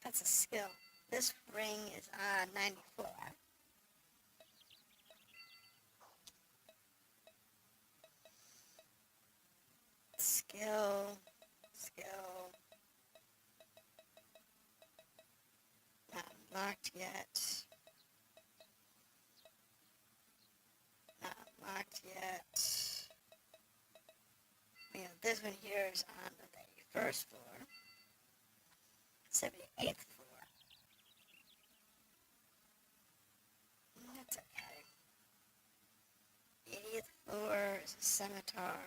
That's a skill. This ring is on 94. Skill. Not unlocked yet. Not unlocked yet. You know, this one here is on the 31st floor. 78th floor. That's okay. 80th floor is a scimitar.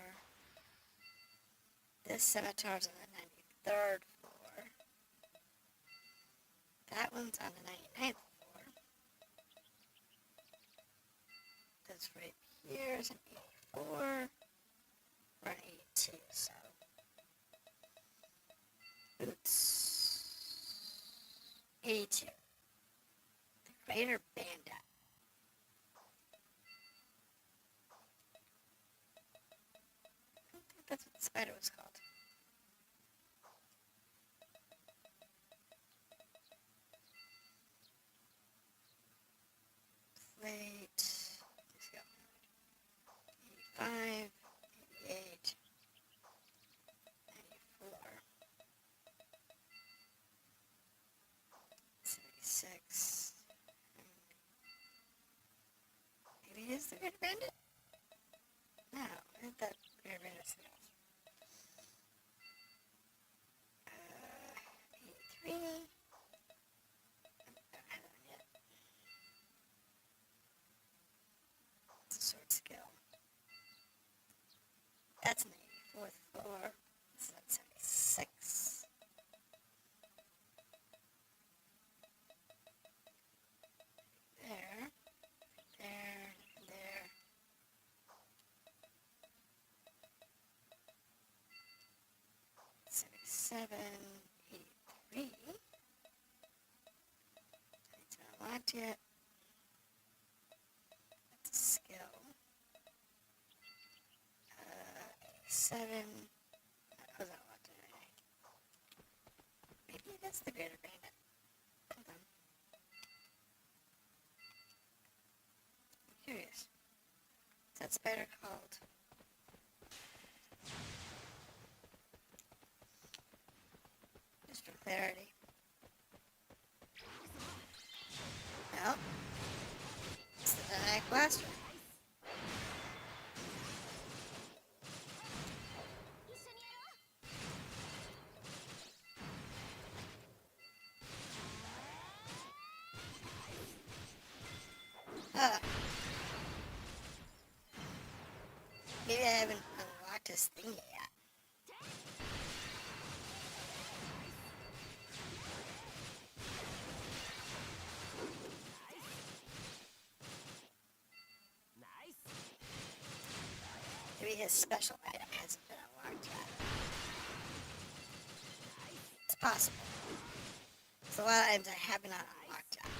This scimitar's on the 93rd floor. That one's on the 99th floor. This right here is an 84. Or an 82, so. Boots. 82. The Greater Bandit. I don't think that's what the spider was called. Plate. Let's go. 85, 88, 94, 76. Maybe it is the Greater Bandit? No, I think that Greater Bandit's something else. 83. I don't have that one yet. It's a sword skill. That's an 84th floor. This is on 76. There. 77, 83. It's not locked yet. That's a skill. 7. That was not locked yet. Maybe that's the Greater Bandit. Hold on. I'm curious. What's that spider called? Just for clarity. No. It's the Dynamic Blaster. Maybe I haven't unlocked his thing yet. his special item hasn't been unlocked yet. It's possible. There's a lot of items I have not unlocked yet.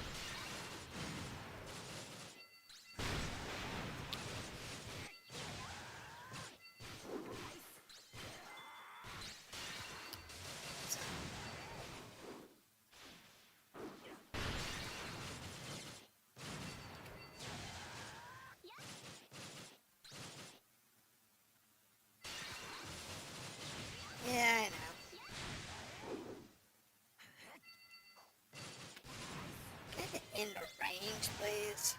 Yeah, I know. Can I get into range, please?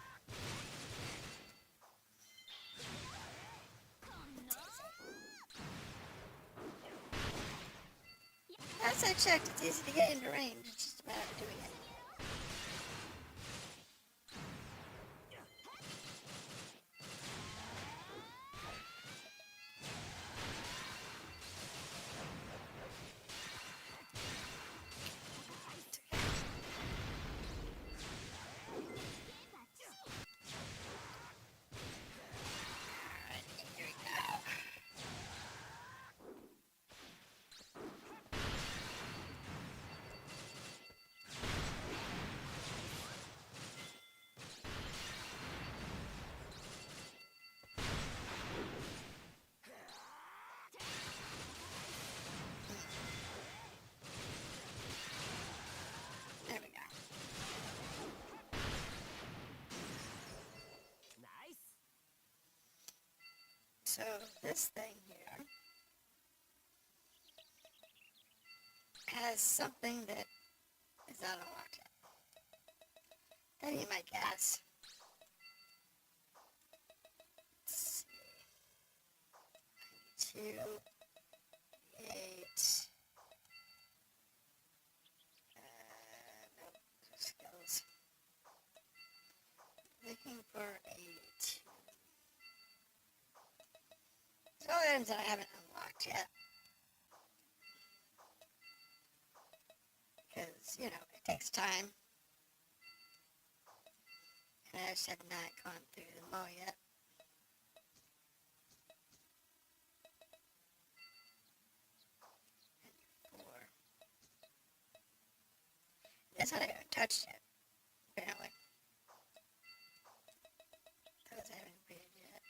As I checked, it's easy to get into range. It's just a matter of doing it. Alright, here we go. There we go. So this thing here has something that is not unlocked yet. That'd be my guess. Let's see. 2, 8. Nope, skills. Looking for a 2. There's all items that I haven't unlocked yet. Because, you know, it takes time. And I just have not gone through them all yet. And 4. That's not even touched yet, apparently. Those I haven't created yet.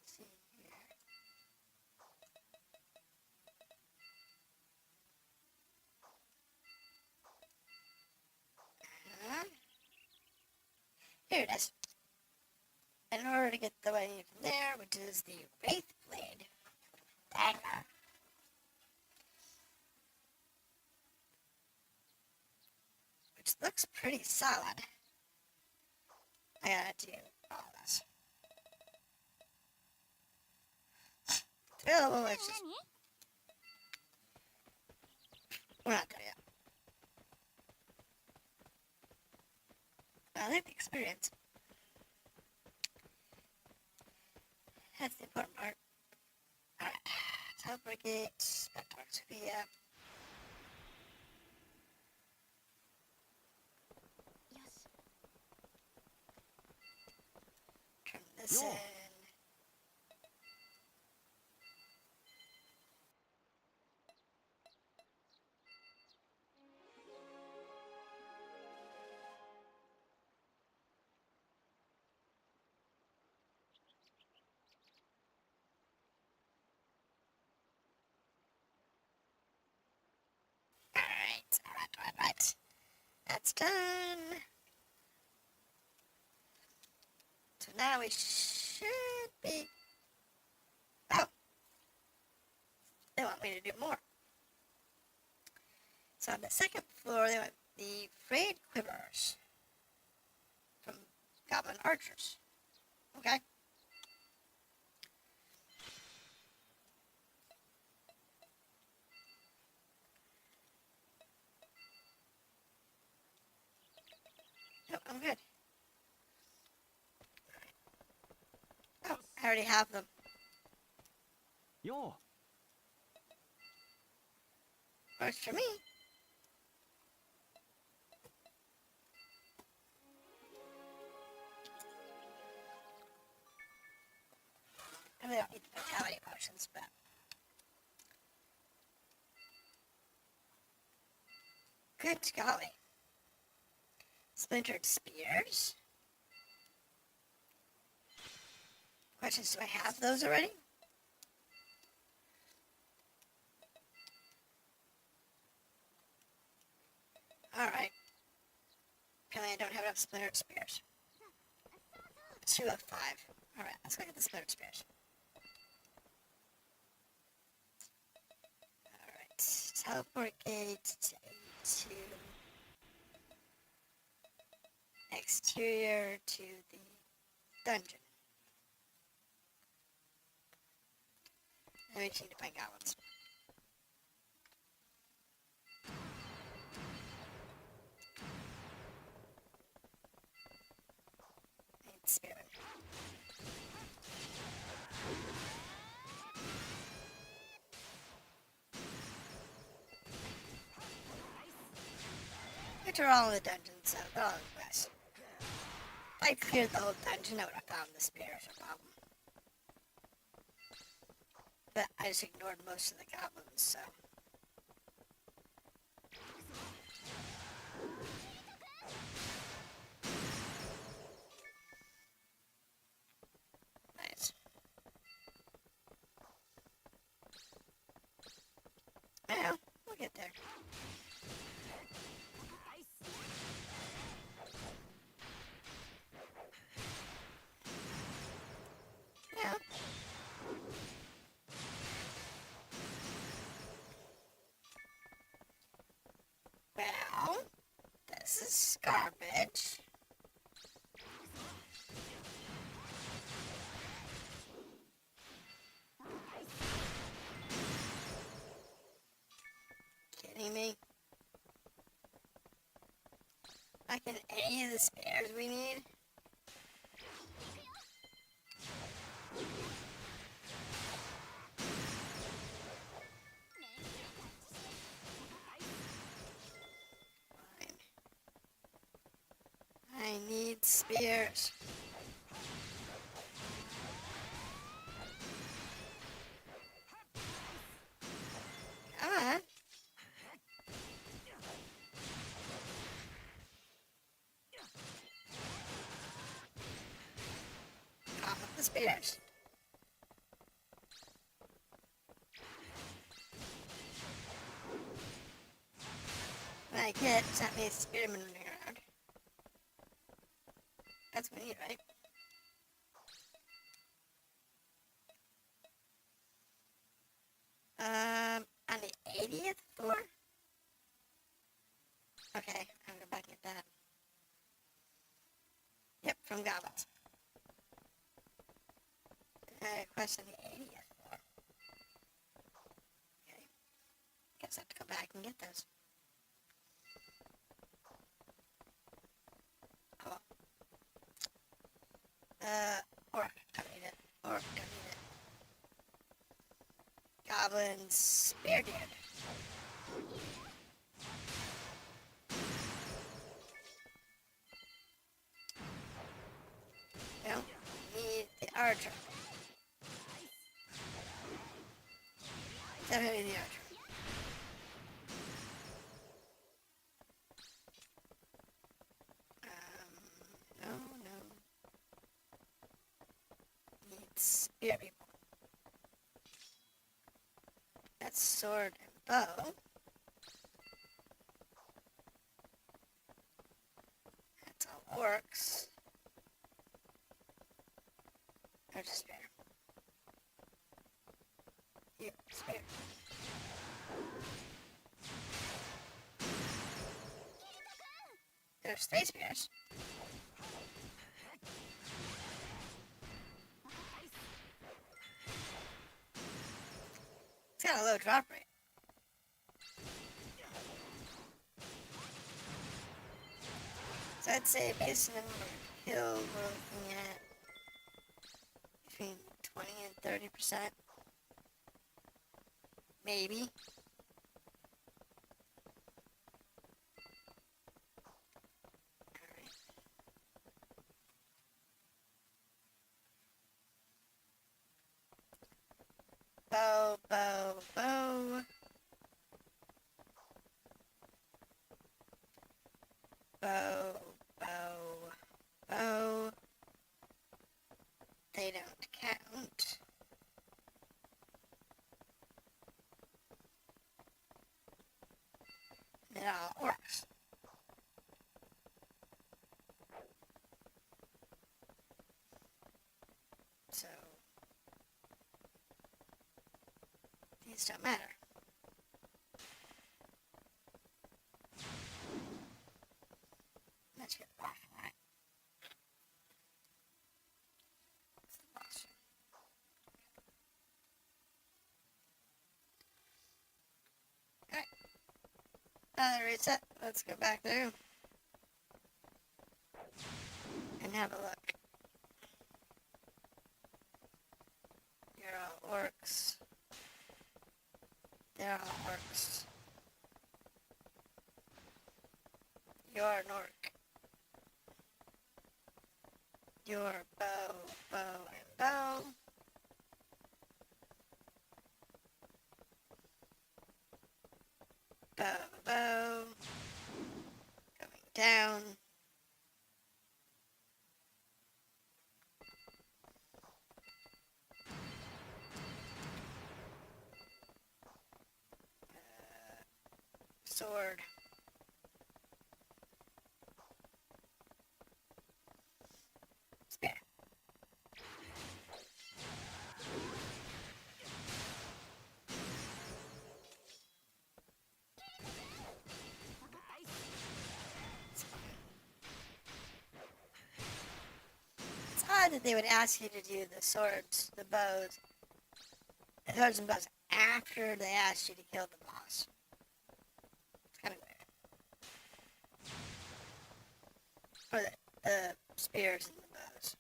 Let's see here. Here it is. In order to get the what I need from there, which is the Wraith Blade dagger. Which looks pretty solid. I gotta do all this. It's available, it's just... We're not there yet. I like the experience. That's the important part. Alright. Teleport gate. Back to Aquria. Turn this in. Alright. That's done. So now we should be... Oh! They want me to do more. So on the second floor, they want the frayed quivers from goblin archers. Okay. Nope, I'm good. Oh, I already have them.
Yo.
Works for me. Good golly. Splintered spears. Questions, do I have those already? Alright. Apparently I don't have enough splintered spears. 2 of 5. Alright, let's go get the splintered spears. Alright. Teleport gate to exterior to the dungeon. Now we need to find goblins. I need spearmen. Which are all in the dungeon, so they're all in the quest. If I cleared the whole dungeon, I would have found the spears, no problem. But I just ignored most of the goblins, so. Nice. Well, we'll get there. Yeah. Well, this is garbage. Kidding me? Not getting any of the spares we need? Fine. I need spears. Come on. Pop up the spears. When I get that many spearmen running around. That's what we need, right? On the 80th floor? Okay, I'm gonna go back and get that. Yep, from goblins. Quest on the 80th floor. Okay. Guess I have to go back and get those. Oh well. Orc, don't need it. Orc, don't need it. Goblin spear dude. Well, need the archer. Definitely the archer. No. Need spear people. That's sword and bow. That's all orcs. There's a spear. Here, spear. There's 3 spears. It's got a low drop rate. So I'd say based on the number of kills we're looking at between 20 and 30%. Maybe. Bow. It all works. So these don't matter. Let's get the boss right. It's the boss. Alright. Another reset. Let's go back through and have a look. Here all works. There all works. Your Nork. Your bow, and bow. Bow. Going down. Sword. Spear. It's odd that they would ask you to do the swords, the bows, the swords and bows after they asked you to kill the boss. It's kind of weird. Or the spears and the bows.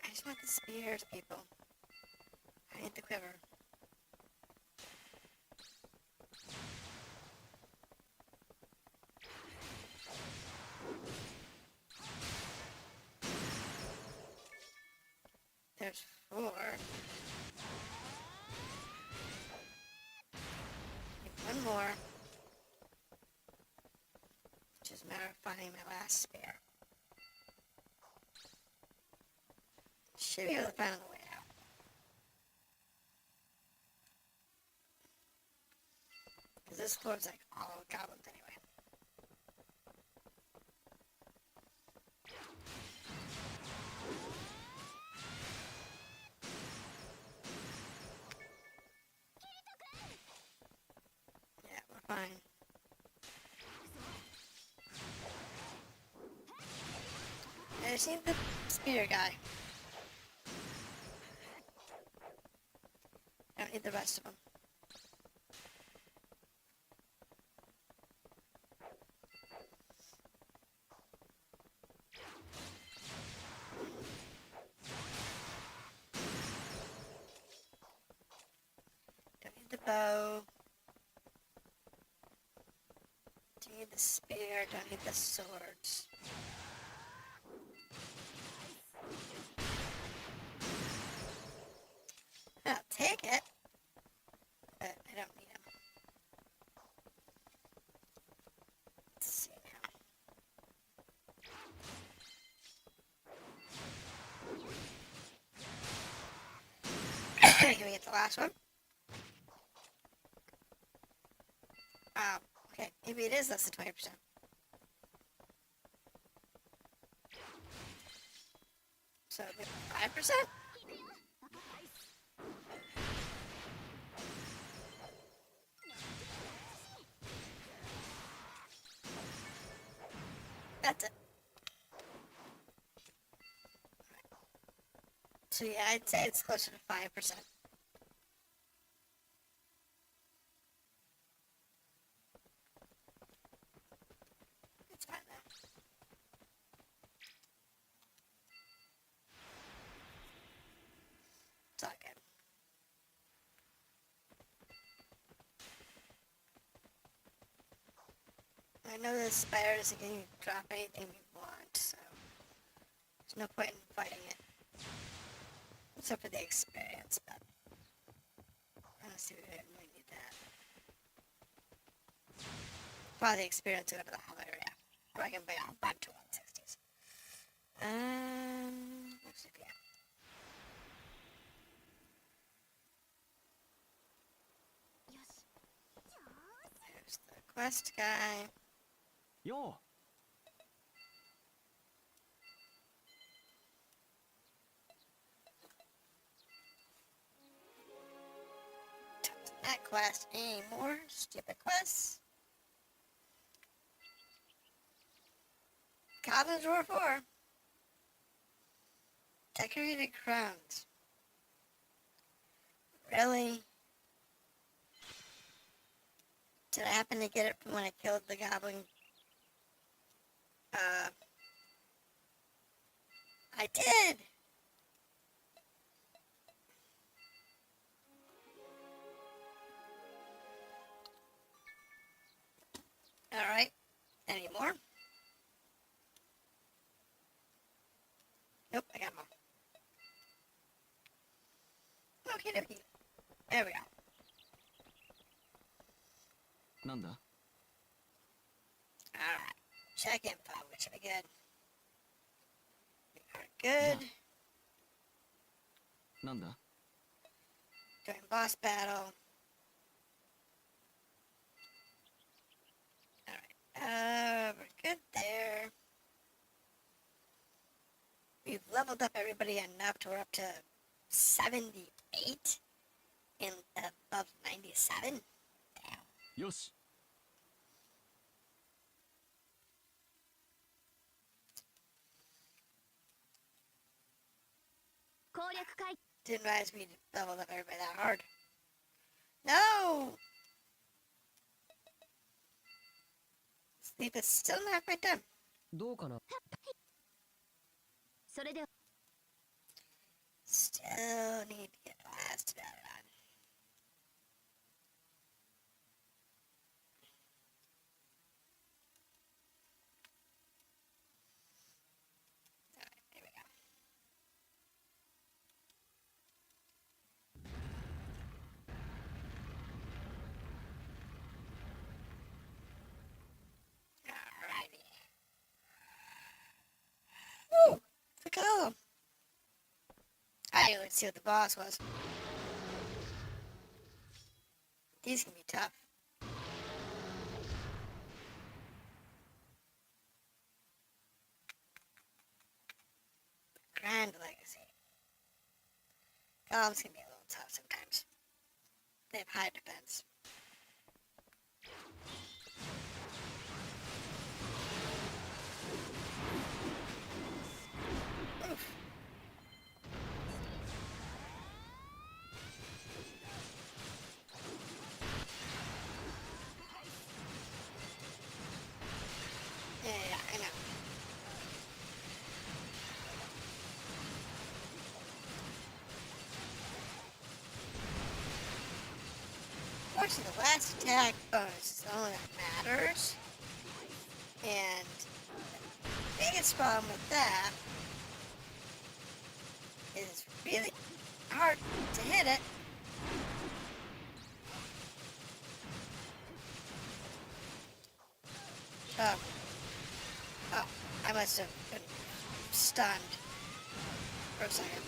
I just want the spears, people. I need the quiver. There's 4. Need one more. It's just a matter of finding my last spear. Should be able to find a way out. Because this floor's like all goblins anyway. Yeah, we're fine. I just need the spear guy. I don't need the rest of them. Don't need the bow. Don't need the spear. Don't need the swords. I'll take it, but I don't need them. Let's see now. Can we get the last one? Oh, okay. Maybe it is less than 20%. So, 5%? That's it. So yeah, I'd say it's closer to 5%. It's fine though. It's all good. I know the spider isn't going to drop anything we want, so there's no point in fighting it. Except for the experience, but honestly, we didn't really need that. For the experience, to go to the hall area, where I can buy a bunch of 160s. Looks like yeah. There's the quest guy.
よ
That quest. Any more stupid quests? Goblins Roar 4. Decorated crowns. Really? Did I happen to get it from when I killed the goblin? I did! Alright. Any more? Nope, I got more. Okay, dokie. There we go.
なんだ
Alright. Check info. We should be good. We are good.
なんだ
Doing boss battle. Alright. We're good there. We've leveled up everybody enough to we're up to 78 in above 97. Damn.
よし
攻略会
Didn't realize we leveled up everybody that hard. No! Sleep is still not quite done.
どうかな。
それでは
Still need to get last battle on. Alright, here we go. Alrighty. Woo! The column. I didn't even see what the boss was. These can be tough. Grand Legacy. Golems can be a little tough sometimes. They have high defense. Oof. Yeah, I know. Fortunately, the last attack bonus is the only that matters. And the biggest problem with that is it's really hard to hit it. Oh, I must have been stunned for a second.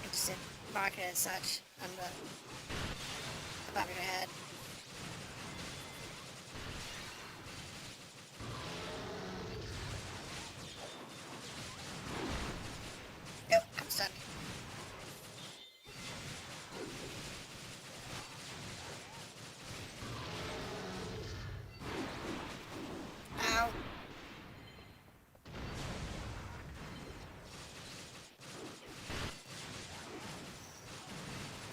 I just didn't mark it as such on the above your head. Nope, I'm stunned. Ow.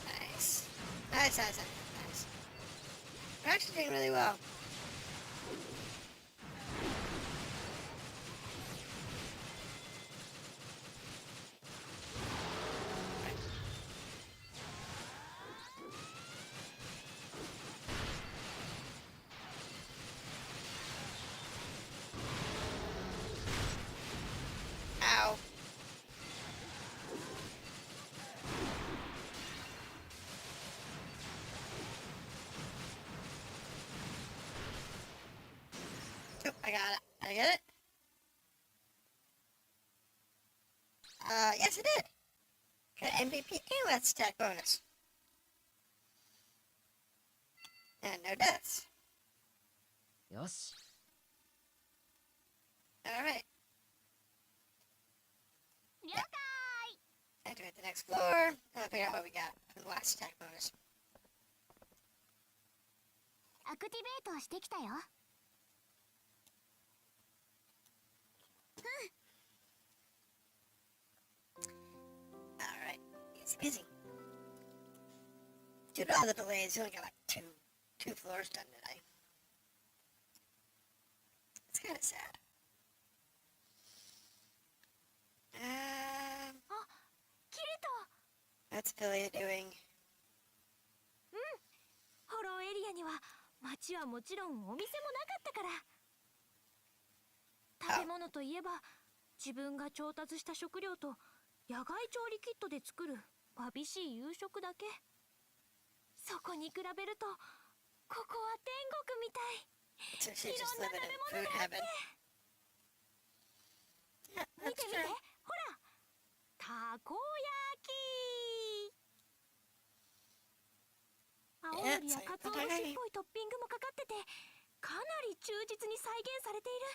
Nice. Nice. We're actually doing really well. Ow. Let's attack bonus. And no deaths.
よし
Alright.
了解。
Activate the next floor. I'll figure out what we got for the last attack bonus.
アクティベートしてきたよ。
Alright. Easy peasy. Due to all the delays, you only got like two floors done today. It's kind of sad.
あ、キリト。
What's Philia doing?
ホローエリアには街はもちろんお店もなかったから。食べ物といえば自分が調達した食料と野外調理キットで作るわびしい夕食だけ。そこに比べるとここは天国みたい。
So she's just living in food heaven. Yeah,
見
that's
て見て、
true.
ほら、たこ焼き。青のりやかつお節っぽいトッピングもかかってて、かなり忠実に再現されている。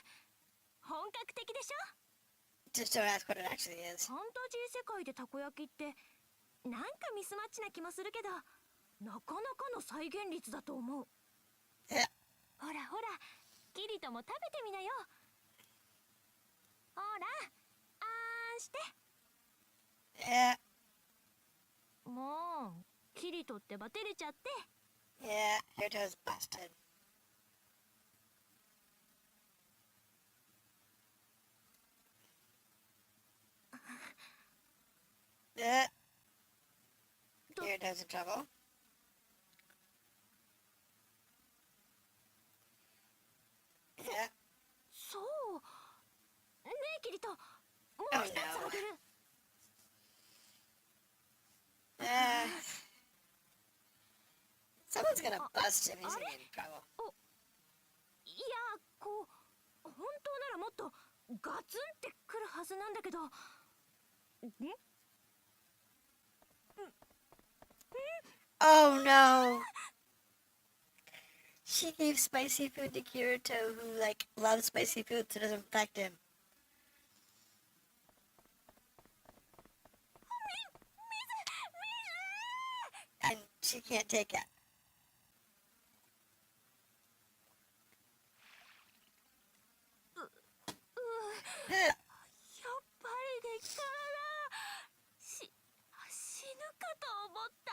本格的でしょ。
Just don't ask what it actually is.
ファンタジー世界でたこ焼きってなんかミスマッチな気もするけど、なかなかの再現率だと思う。
Yeah.
ほらほら、キリトも食べてみなよ。ほら、あーんして。
Yeah.
もうキリトってば照れちゃって。
Yeah. Kirito's busted. Yeah. Kirito's in trouble. Yeah.
そうねえキリト、もう
Oh
一つあげる。
Someone's gonna bust him. He's gonna get in trouble.
いや、こう本当ならもっとガツンってくるはずなんだけど。ん？
Oh no! She gave spicy food to Kirito, who like loves spicy food, so it doesn't affect him. And she can't take it.
やっぱり激辛だ。死ぬかと思った。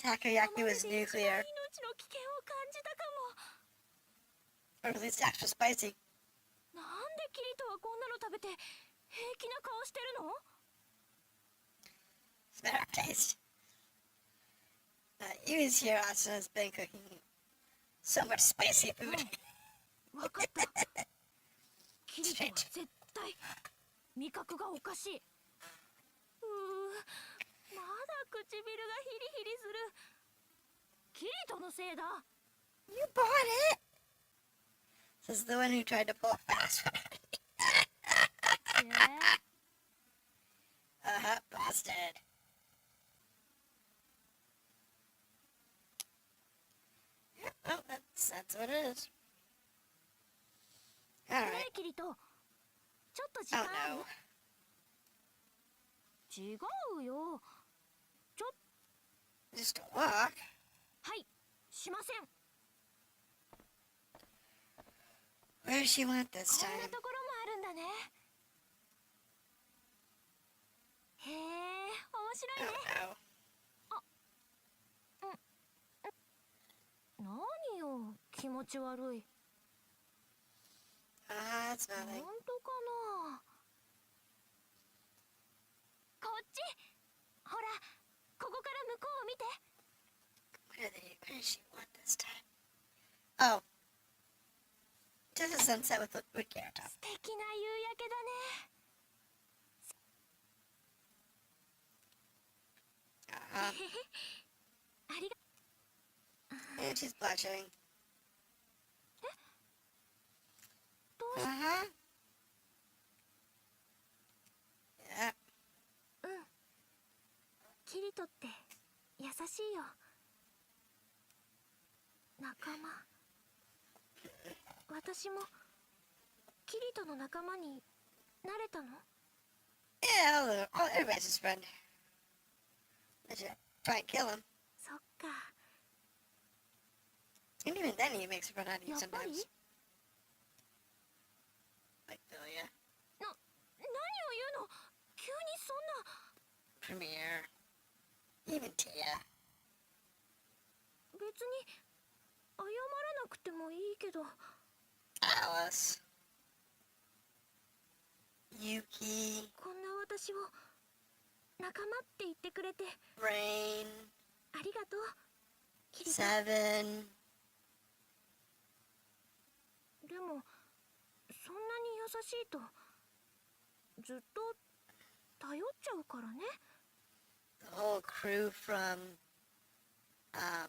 Takoyaki was
生で一番
nuclear,
命の危険を感じたか
or at least extra spicy.
も。なんでキリトはこんなの食べて平気な顔してるの？
It's a matter of taste. Yui's here also has been cooking so much spicy food.
わかった。キリトは絶対味覚がおかしい。まだ唇がヒリヒリする。キリトのせいだ。
You bought it? This is the one who tried to pull a fast one. Busted. Yeah, well, that's what it is.
ね
Alright.
えキリト、ちょっと時
Oh
間ある？
no.
違うよ。
Just a walk?
はい、しません。
Where does she want this
こんな
time?
ところもあるんだね。へえ、面白い
Oh
ね。
no.
何よ、気持ち悪い。
It's
本
nothing.
当かな。こっち。ほら、ここから向こうを見て。
Where does she want this time? Oh. Just a sunset with Kirito.
素敵な夕焼けだね。 ありが。
And she's blushing.
どうし
Uh-huh. Yeah.
気キリトって優しいよ。仲間。私もキリトの仲間になれたの？
Yeah, everybody's his friend. I should try and kill him.
そっか。
And even then he makes a friend out of you
やっぱり？
sometimes. Like Philia.
何を言うの？急にそんな。
Premiere. Even Tia.
別に謝らなくてもいいけど。
Alice. Yuki.
こんな私を仲間って言ってくれて
Rain.
ありがとう、キリト。
Seven.
でもそんなに優しいとずっと頼っちゃうからね。
The whole crew from uh,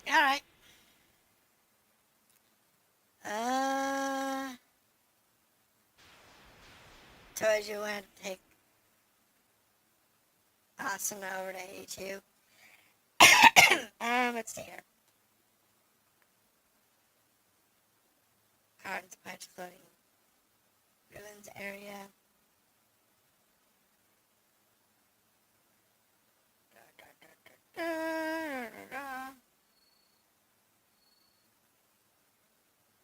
all right. Told you when to take Asuna over to A2. Let's see here. Gardens, patch floating. Ruins area.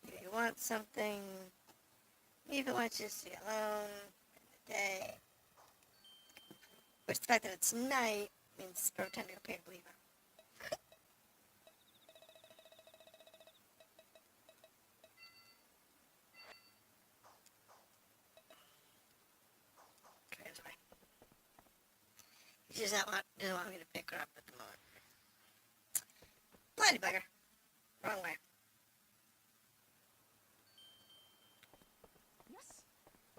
If you want something, if you want you to stay alone in the day, which the fact that it's night means it's perfect time to go pay a believer. Transfer. He doesn't want me to pick her up at the moment. Bloody bugger. Wrong way.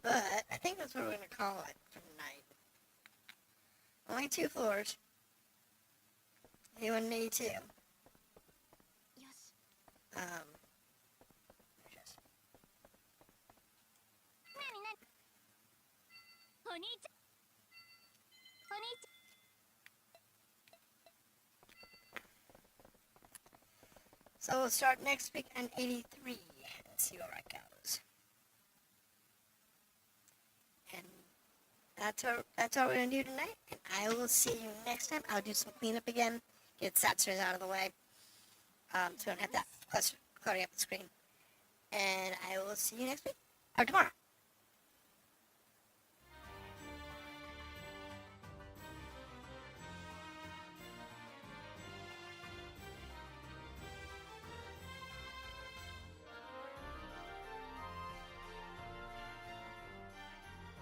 But I think that's what we're going to call it for tonight. Only 2 floors. A1 and A2.
よし。
Just,
お兄ちゃん。お兄ちゃん。
so we'll start next week on 83 and see where it goes. And that's what we're going to do tonight. And I will see you next time. I'll do some cleanup again. Get Satsura's out of the way. So we don't have that cluttering up the screen. And I will see you next week. Or tomorrow.